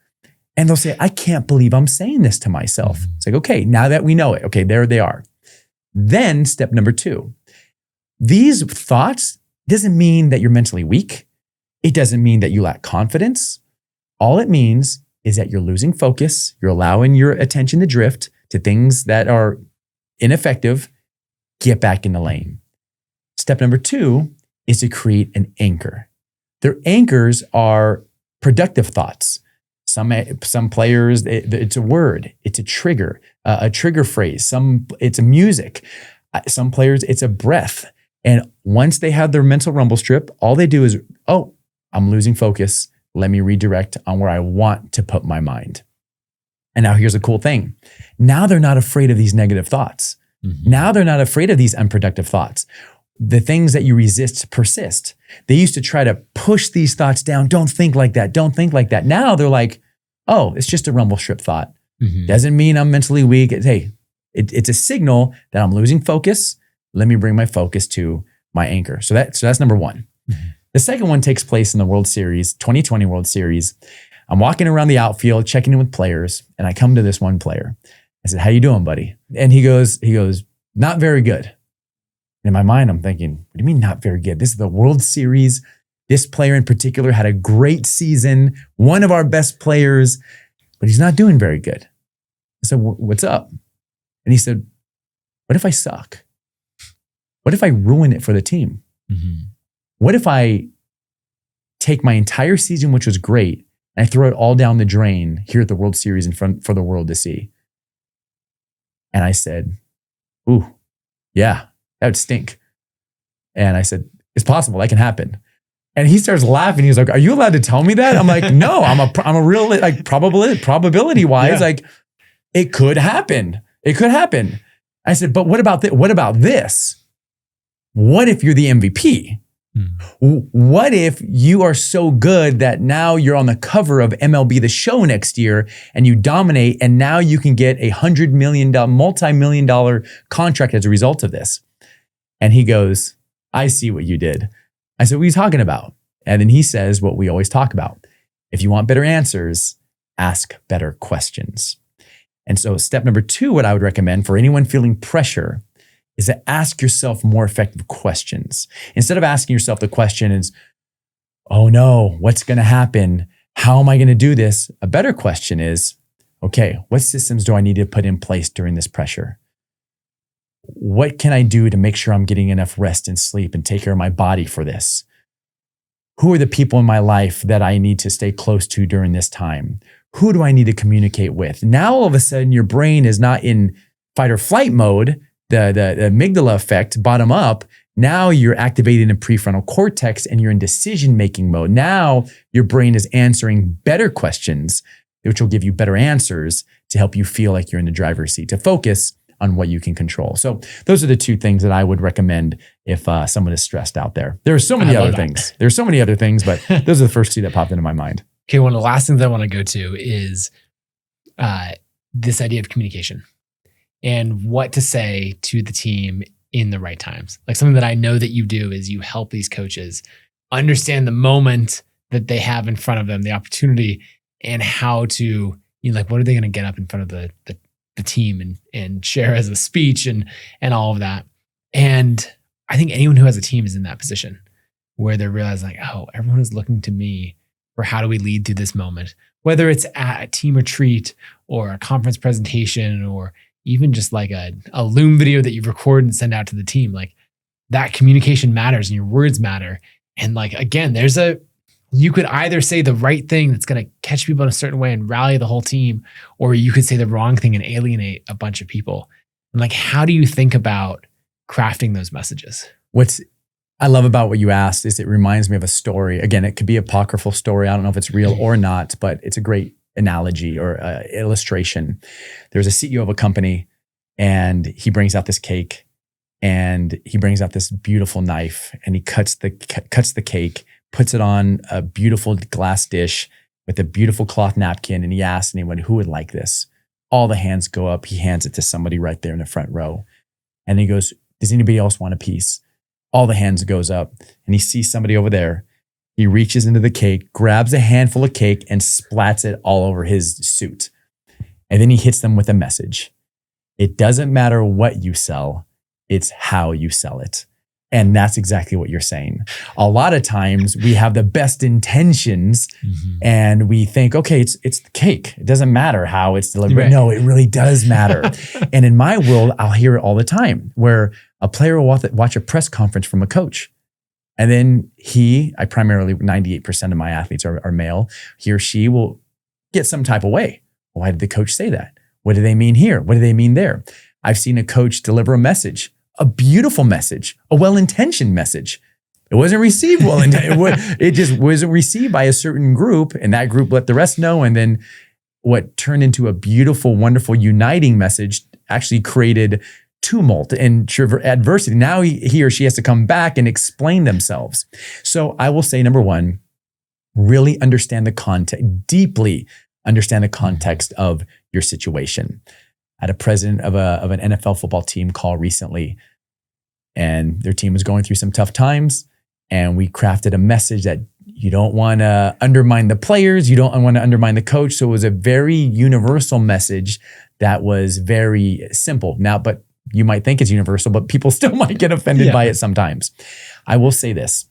And they'll say, I can't believe I'm saying this to myself. It's like, okay, now that we know it, okay, there they are. Then step number 2, these thoughts doesn't mean that you're mentally weak. It doesn't mean that you lack confidence. All it means is that you're losing focus. You're allowing your attention to drift to things that are ineffective. Get back in the lane. Step number 2 is to create an anchor. Their anchors are productive thoughts. Some players, it's a word, it's a trigger phrase. It's a music. Some players, it's a breath. And once they have their mental rumble strip, all they do is, oh, I'm losing focus. Let me redirect on where I want to put my mind. And now here's a cool thing. Now they're not afraid of these negative thoughts. Now they're not afraid of these unproductive thoughts. The things that you resist persist. They used to try to push these thoughts down. Don't think like that. Don't think like that. Now they're like, oh, it's just a rumble strip thought. Doesn't mean I'm mentally weak. It's a signal that I'm losing focus. Let me bring my focus to my anchor. So that's number one.
Mm-hmm.
The second one takes place in the World Series, 2020 World Series. I'm walking around the outfield, checking in with players, and I come to this one player. I said, "How you doing, buddy?" And he goes, "Not very good." And in my mind, I'm thinking, what do you mean not very good? This is the World Series. This player in particular had a great season, one of our best players, but he's not doing very good. I said, "What's up?" And he said, "What if I suck? What if I ruin it for the team?
Mm-hmm.
What if I take my entire season, which was great, and I throw it all down the drain here at the World Series in front for the world to see?" And I said, "Ooh, yeah, that would stink." And I said, "It's possible. That can happen." And he starts laughing. He's like, "Are you allowed to tell me that?" I'm like, "No, I'm a real, like, probability wise, like, it could happen. It could happen." I said, "But what about this? What if you're the MVP? What if you are so good that now you're on the cover of MLB The Show next year and you dominate, and now you can get $100 million, multi-million-dollar contract as a result of this?" And he goes, "I see what you did." I said, "What are you talking about?" And then he says what we always talk about. If you want better answers, ask better questions. And so step number 2, what I would recommend for anyone feeling pressure is to ask yourself more effective questions. Instead of asking yourself the question is, "Oh no, what's going to happen? How am I going to do this?" A better question is, okay, what systems do I need to put in place during this pressure? What can I do to make sure I'm getting enough rest and sleep and take care of my body for this? Who are the people in my life that I need to stay close to during this time? Who do I need to communicate with? Now, all of a sudden, your brain is not in fight or flight mode, the amygdala effect, bottom up. Now you're activating the prefrontal cortex and you're in decision-making mode. Now your brain is answering better questions, which will give you better answers to help you feel like you're in the driver's seat, to focus on what you can control. So those are the 2 things that I would recommend if someone is stressed out there. There are so many other things. There's so many other things, but those are the first 2 that popped into my mind.
Okay, one of the last things I want to go to is this idea of communication and what to say to the team in the right times. Like, something that I know that you do is you help these coaches understand the moment that they have in front of them, the opportunity, and how to, like, what are they going to get up in front of the team and share as a speech and all of that. And I think anyone who has a team is in that position where they're realizing, like, oh, everyone is looking to me for how do we lead through this moment, whether it's at a team retreat or a conference presentation or even just like a Loom video that you record and send out to the team. Like, that communication matters and your words matter. And, like, again, you could either say the right thing that's going to catch people in a certain way and rally the whole team, or you could say the wrong thing and alienate a bunch of people. And, like, how do you think about crafting those messages?
What I love about what you asked is it reminds me of a story. Again, it could be an apocryphal story. I don't know if it's real or not, but it's a great analogy or illustration. There's a CEO of a company, and he brings out this cake, and he brings out this beautiful knife, and he cuts the cake, puts it on a beautiful glass dish with a beautiful cloth napkin, and he asks anyone who would like this. All the hands go up. He hands it to somebody right there in the front row, and he goes, "Does anybody else want a piece?" All the hands goes up, and he sees somebody over there. He reaches into the cake, grabs a handful of cake, and splats it all over his suit. And then he hits them with a message. It doesn't matter what you sell, it's how you sell it. And that's exactly what you're saying. A lot of times we have the best intentions and we think, okay, it's the cake. It doesn't matter how it's delivered. Right. No, it really does matter. And in my world, I'll hear it all the time where a player will watch a press conference from a coach. And then I primarily, 98% of my athletes are male. He or she will get some type of way. Why did the coach say that? What do they mean here? What do they mean there? I've seen a coach deliver a message, a beautiful message, a well-intentioned message. It wasn't received well. It just wasn't received by a certain group, and that group let the rest know. And then what turned into a beautiful, wonderful, uniting message actually created tumult and adversity. Now he or she has to come back and explain themselves. So I will say, number one, really understand the context, deeply understand the context of your situation. I had a president of an NFL football team call recently. and their team was going through some tough times. And we crafted a message that you don't want to undermine the players, you don't want to undermine the coach. So it was a very universal message that was very simple. Now, but you might think it's universal, but people still might get offended by it sometimes. I will say this.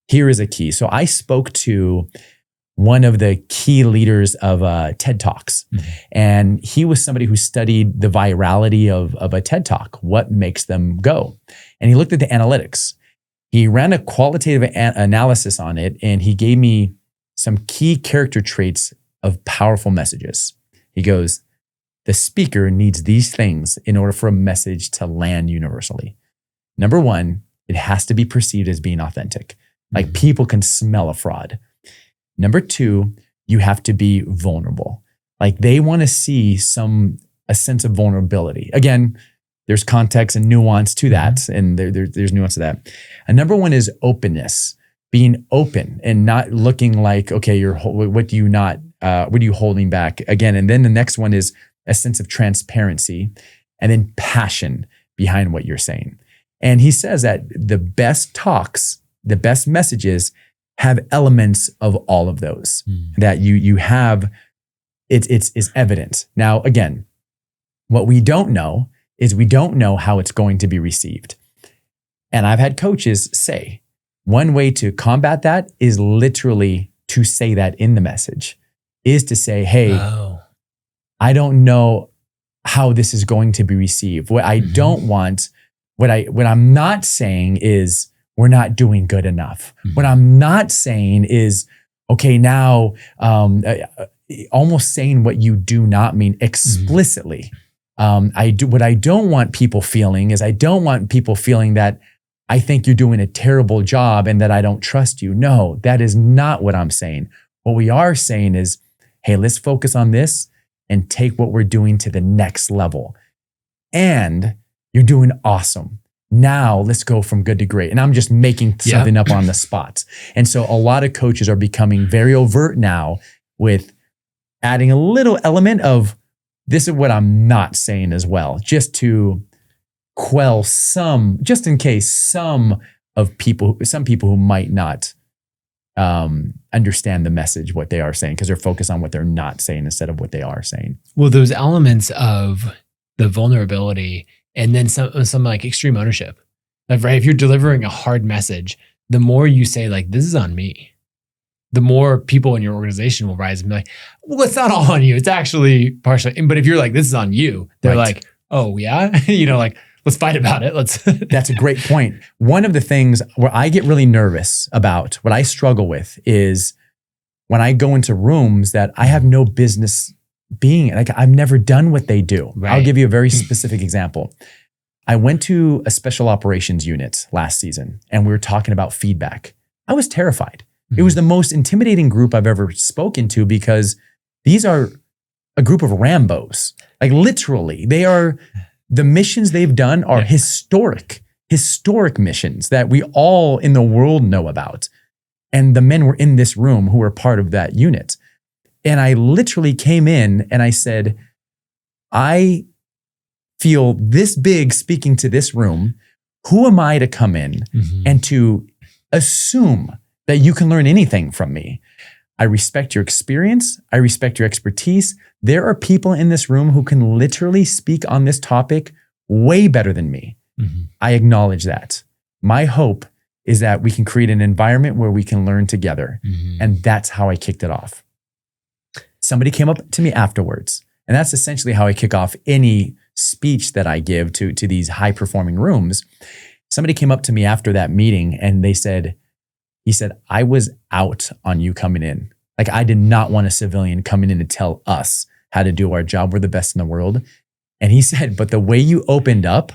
Here is a key. So I spoke to one of the key leaders of TED Talks. And he was somebody who studied the virality of a TED Talk, what makes them go. And he looked at the analytics. He ran a qualitative analysis on it, and he gave me some key character traits of powerful messages. He goes, the speaker needs these things in order for a message to land universally. Number one, it has to be perceived as being authentic. Like people can smell a fraud. Number two, you have to be vulnerable. Like they want to see a sense of vulnerability. Again, there's context and nuance to that, and there's nuance to that. And number one is openness, being open and not looking like, okay, what are you holding back? Again, and then the next one is a sense of transparency and then passion behind what you're saying. And he says that the best talks, the best messages have elements of all of those that you have. It's evident. Now, again, what we don't know is we don't know how it's going to be received. And I've had coaches say, one way to combat that is literally to say that in the message, is to say, hey, I don't know how this is going to be received. What I don't want, what I'm not saying is we're not doing good enough. What I'm not saying is, okay, now almost saying what you do not mean explicitly. What I don't want people feeling is I don't want people feeling that I think you're doing a terrible job and that I don't trust you. No, that is not what I'm saying. What we are saying is, hey, let's focus on this and take what we're doing to the next level. And you're doing awesome. Now let's go from good to great. And I'm just making something up on the spot. And so a lot of coaches are becoming very overt now with adding a little element of, this is what I'm not saying as well, just to quell just in case some people who might not understand the message, what they are saying, because they're focused on what they're not saying instead of what they are saying.
Well, those elements of the vulnerability and then some like extreme ownership. Like, right, if you're delivering a hard message, the more you say like, this is on me, the more people in your organization will rise and be like, well, it's not all on you. It's actually partially. But if you're like, this is on you, they're like, oh yeah, like, let's fight about it.
That's a great point. One of the things where I get really nervous about, what I struggle with, is when I go into rooms that I have no business being in. Like, I've never done what they do. Right. I'll give you a very specific example. I went to a special operations unit last season and we were talking about feedback. I was terrified. It was the most intimidating group I've ever spoken to, because these are a group of Rambos. Like, literally, the missions they've done are historic missions that we all in the world know about. And the men were in this room who were part of that unit. And I literally came in and I said, I feel this big speaking to this room. Who am I to come in and to assume that you can learn anything from me? I respect your experience. I respect your expertise. There are people in this room who can literally speak on this topic way better than me. I acknowledge that. My hope is that we can create an environment where we can learn together. And that's how I kicked it off. Somebody came up to me afterwards, and that's essentially how I kick off any speech that I give to these high-performing rooms. Somebody came up to me after that meeting and he said, I was out on you coming in. Like, I did not want a civilian coming in to tell us how to do our job. We're the best in the world. And he said, but the way you opened up,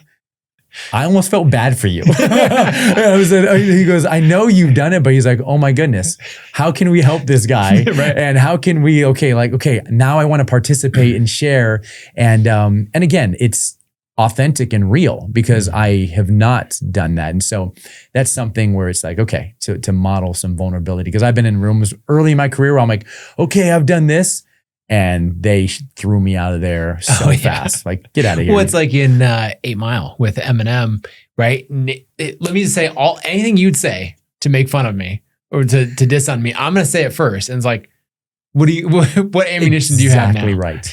I almost felt bad for you. He goes, I know you've done it, but he's like, oh my goodness, how can we help this guy? Right. And how can we, now I want to participate and share. And again, it's authentic and real because I have not done that. And so that's something where it's like, okay, to model some vulnerability, because I've been in rooms early in my career where I'm like, okay, I've done this.
Mm-hmm.
And they threw me out of there so fast. Like, get out of here.
Well, it's like in 8 Mile with Eminem, right? Let me just say anything you'd say to make fun of me or to diss on me. I'm going to say it first. And it's like, what ammunition do you have now?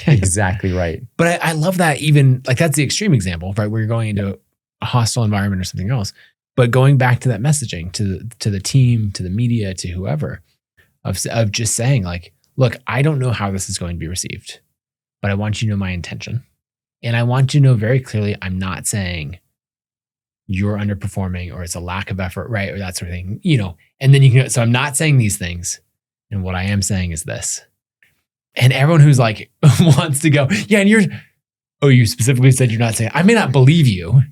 Exactly right.
But I love that, even like that's the extreme example, right? Where you're going into a hostile environment or something else. But going back to that messaging to the team, to the media, to whoever, of just saying like, look, I don't know how this is going to be received, but I want you to know my intention. And I want you to know very clearly, I'm not saying you're underperforming or it's a lack of effort, right? Or that sort of thing, and then so I'm not saying these things. And what I am saying is this. And everyone who's like, wants to go, yeah, and you specifically said you're not saying, I may not believe you,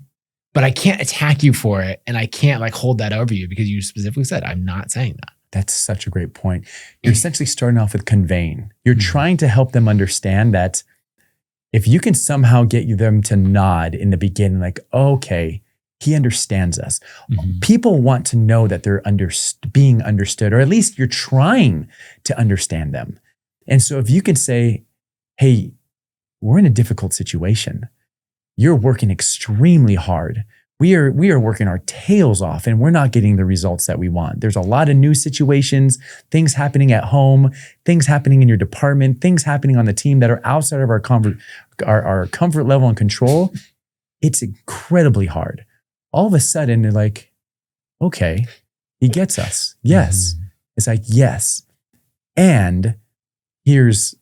but I can't attack you for it. And I can't like hold that over you because you specifically said, I'm not saying that.
That's such a great point. You're essentially starting off with conveying. You're trying to help them understand that if you can somehow get them to nod in the beginning, like, okay, he understands us. Mm-hmm. People want to know that they're being understood, or at least you're trying to understand them. And so if you can say, hey, we're in a difficult situation. You're working extremely hard. We are working our tails off and we're not getting the results that we want. There's a lot of new situations, things happening at home, things happening in your department, things happening on the team that are outside of our comfort level and control. It's incredibly hard. All of a sudden, they're like, okay, he gets us. Yes. Mm-hmm. It's like, yes. And here's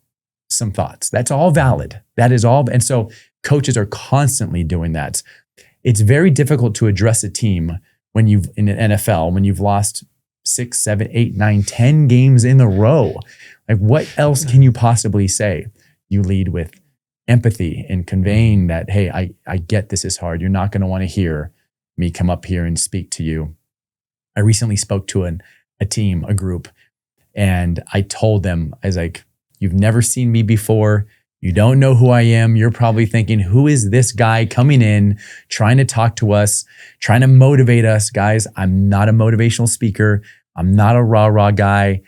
some thoughts. That's all valid. That is all. And so coaches are constantly doing that. It's very difficult to address a team when in an NFL, when you've lost 6, 7, 8, 9, 10 games in a row. Like, what else can you possibly say? You lead with empathy and conveying that, hey, I get this is hard. You're not going to want to hear me come up here and speak to you. I recently spoke to a team, a group, and I told them, I was like, you've never seen me before. You don't know who I am. You're probably thinking, who is this guy coming in, trying to talk to us, trying to motivate us? Guys, I'm not a motivational speaker. I'm not a rah-rah guy.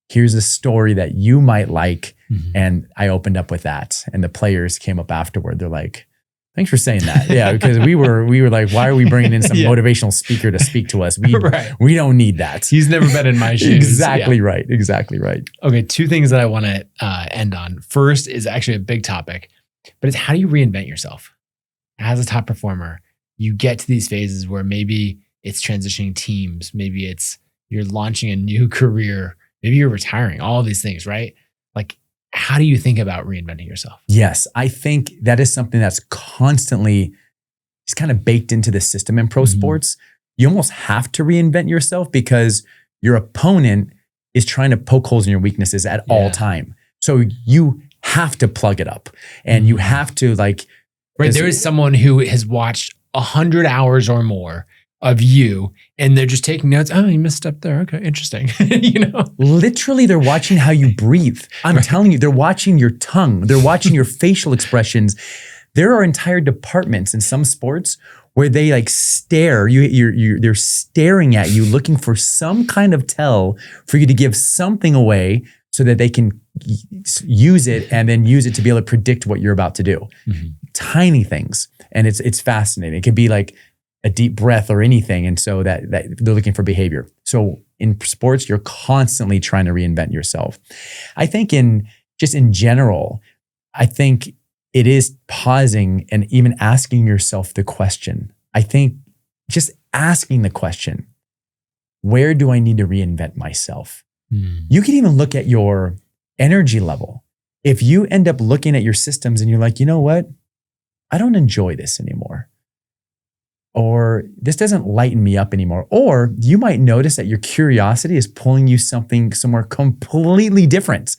Here's a story that you might like. Mm-hmm. And I opened up with that. And the players came up afterward. They're like, thanks for saying that. Yeah, because we were like, why are we bringing in some motivational speaker to speak to us? We don't need that.
He's never been in my shoes.
Exactly right. Exactly right.
Okay, 2 things that I want to end on. First is actually a big topic, but it's how do you reinvent yourself? As a top performer, you get to these phases where maybe it's transitioning teams, maybe it's you're launching a new career, maybe you're retiring, all of these things, right? Like, how do you think about reinventing yourself?
Yes, I think that is something that's constantly just kind of baked into the system in pro sports. You almost have to reinvent yourself because your opponent is trying to poke holes in your weaknesses at all time. So you have to plug it up and you have to like...
Right, there is someone who has watched 100 hours or more of you, and they're just taking notes. Oh, you missed up there. Okay, interesting.
Literally, they're watching how you breathe. I'm telling you, they're watching your tongue. They're watching your facial expressions. There are entire departments in some sports where they like stare. They're staring at you, looking for some kind of tell for you to give something away so that they can use it and then use it to be able to predict what you're about to do. Mm-hmm. Tiny things, and it's fascinating. It could be like a deep breath or anything. And so that they're looking for behavior. So in sports, you're constantly trying to reinvent yourself. I think in general, I think it is pausing and even asking yourself the question. I think just asking the question, where do I need to reinvent myself? You can even look at your energy level. If you end up looking at your systems and you're like, you know what? I don't enjoy this anymore. Or this doesn't lighten me up anymore. Or you might notice that your curiosity is pulling you somewhere completely different.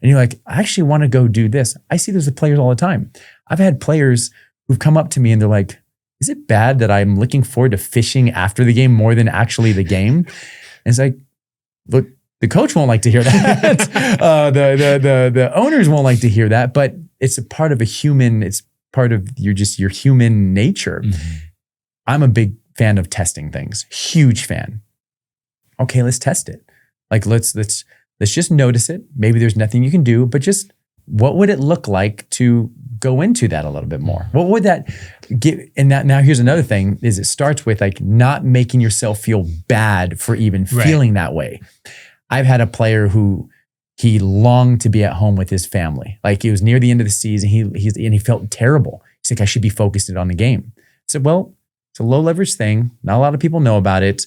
And you're like, I actually want to go do this. I see this with players all the time. I've had players who've come up to me and they're like, is it bad that I'm looking forward to fishing after the game more than actually the game? And it's like, look, the coach won't like to hear that. The owners won't like to hear that, but it's a part of it's part of your human nature. Mm-hmm. I'm a big fan of testing things. Huge fan. Okay, let's test it. Like let's just notice it. Maybe there's nothing you can do, but just what would it look like to go into that a little bit more? What would that give? And that, now here's another thing is it starts with like not making yourself feel bad for even feeling that way. I've had a player who he longed to be at home with his family. Like it was near the end of the season. He felt terrible. He's like, I should be focused on the game. I said, well, it's a low leverage thing. Not a lot of people know about it.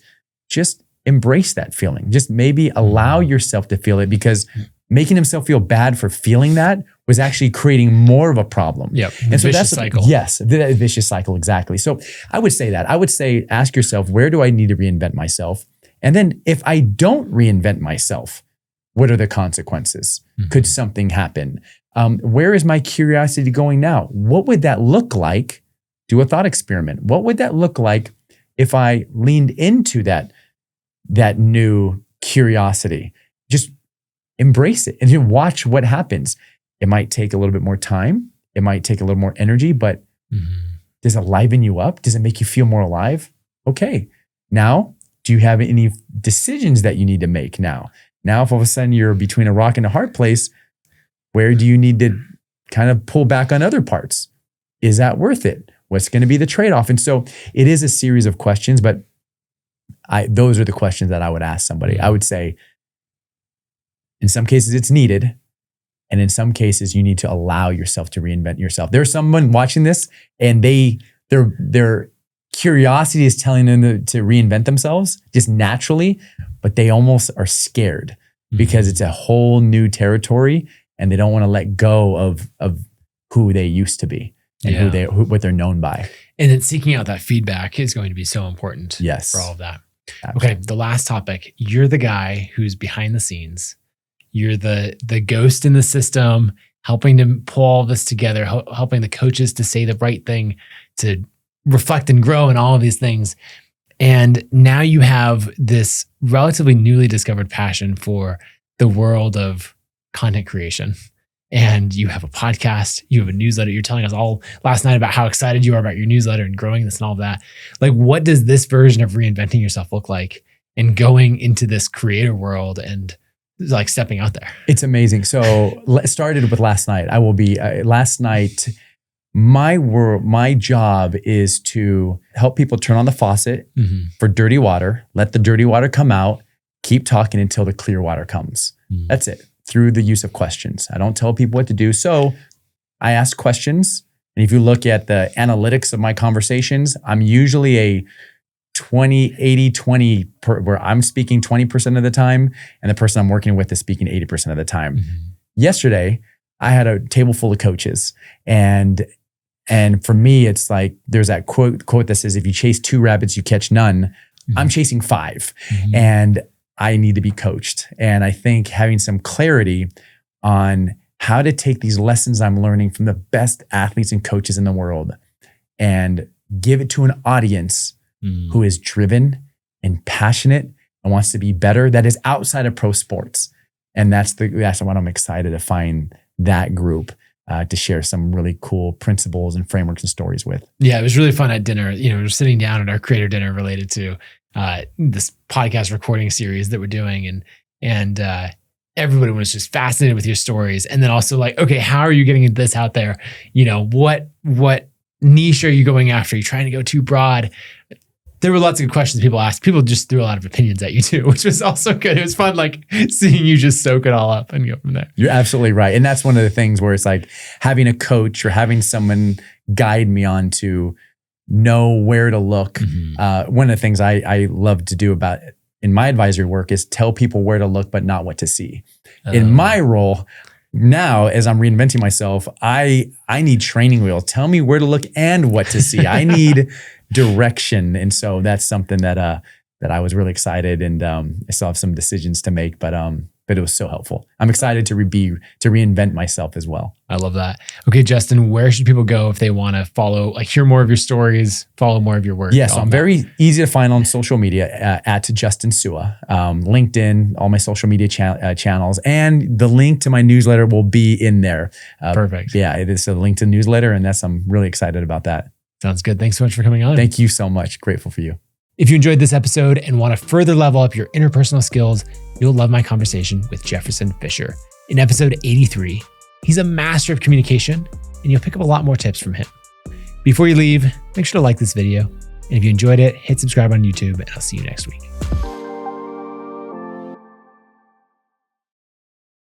Just embrace that feeling. Just maybe allow yourself to feel it, because making himself feel bad for feeling that was actually creating more of a problem.
Yep.
And so
vicious cycle.
Yes, the vicious cycle, exactly. So I would say that. I would say, ask yourself, where do I need to reinvent myself? And then if I don't reinvent myself, what are the consequences? Could something happen? Where is my curiosity going now? What would that look like? Do a thought experiment. What would that look like if I leaned into that new curiosity? Just embrace it and then watch what happens. It might take a little bit more time. It might take a little more energy, but does it liven you up? Does it make you feel more alive? Okay. Now, do you have any decisions that you need to make now? Now, if all of a sudden you're between a rock and a hard place, where do you need to kind of pull back on other parts? Is that worth it? What's going to be the trade-off? And so it is a series of questions, but those are the questions that I would ask somebody. I would say, in some cases it's needed, and in some cases you need to allow yourself to reinvent yourself. There's someone watching this and their curiosity is telling them to reinvent themselves just naturally, but they almost are scared because it's a whole new territory and they don't want to let go of who they used to be and what they're known by.
And then seeking out that feedback is going to be so important for all of that.
Absolutely.
Okay, the last topic. You're the guy who's behind the scenes. You're the ghost in the system, helping to pull all this together, helping the coaches to say the right thing, to reflect and grow and all of these things. And now you have this relatively newly discovered passion for the world of content creation. And you have a podcast, you have a newsletter. You're telling us all last night about how excited you are about your newsletter and growing this and all of that. Like, what does this version of reinventing yourself look like and going into this creator world and like stepping out there?
It's amazing. So started with last night. I will be last night. My job is to help people turn on the faucet for dirty water, let the dirty water come out, keep talking until the clear water comes. That's it, through the use of questions. I don't tell people what to do. So I ask questions. And if you look at the analytics of my conversations, I'm usually a 20, 80, 20, where I'm speaking 20% of the time and the person I'm working with is speaking 80% of the time. Yesterday, I had a table full of coaches, and for me, it's like there's that quote that says, if you chase 2 rabbits, you catch none. I'm chasing 5 and I need to be coached. And I think having some clarity on how to take these lessons I'm learning from the best athletes and coaches in the world and give it to an audience who is driven and passionate and wants to be better, that is outside of pro sports. And that's what I'm excited to find that group to share some really cool principles and frameworks and stories with. Yeah,
it was really fun at dinner. You know, we were sitting down at our creator dinner related to this podcast recording series that we're doing, and everybody was just fascinated with your stories. And then also like, okay, how are you getting this out there? You know, what niche are you going after? Are you trying to go too broad? There were lots of good questions people asked. People just threw a lot of opinions at you too, which was also good. It was fun, like seeing you just soak it all up and go from there.
You're absolutely right. And that's one of the things where it's like having a coach or having someone guide me on to know where to look. One of the things I love to do in my advisory work is tell people where to look, but not what to see. In my role now, as I'm reinventing myself, I need training wheels. Tell me where to look and what to see. I need direction. And so that's something that I was really excited, and I still have some decisions to make, but it was so helpful. I'm excited to reinvent myself as well.
I love that. Okay, Justin, where should people go if they want to follow, like hear more of your stories, follow more of your work?
Yeah, so I'm very easy to find on social media at Justin Sua, LinkedIn, all my social media channels, and the link to my newsletter will be in there.
Perfect.
Yeah, it is a link to the newsletter, and I'm really excited about that.
Sounds good. Thanks so much for coming on.
Thank you so much. Grateful for you.
If you enjoyed this episode and want to further level up your interpersonal skills, you'll love my conversation with Jefferson Fisher. In episode 83, He's a master of communication, and you'll pick up a lot more tips from him. Before you leave, make sure to like this video. And if you enjoyed it, hit subscribe on YouTube, and I'll see you next week.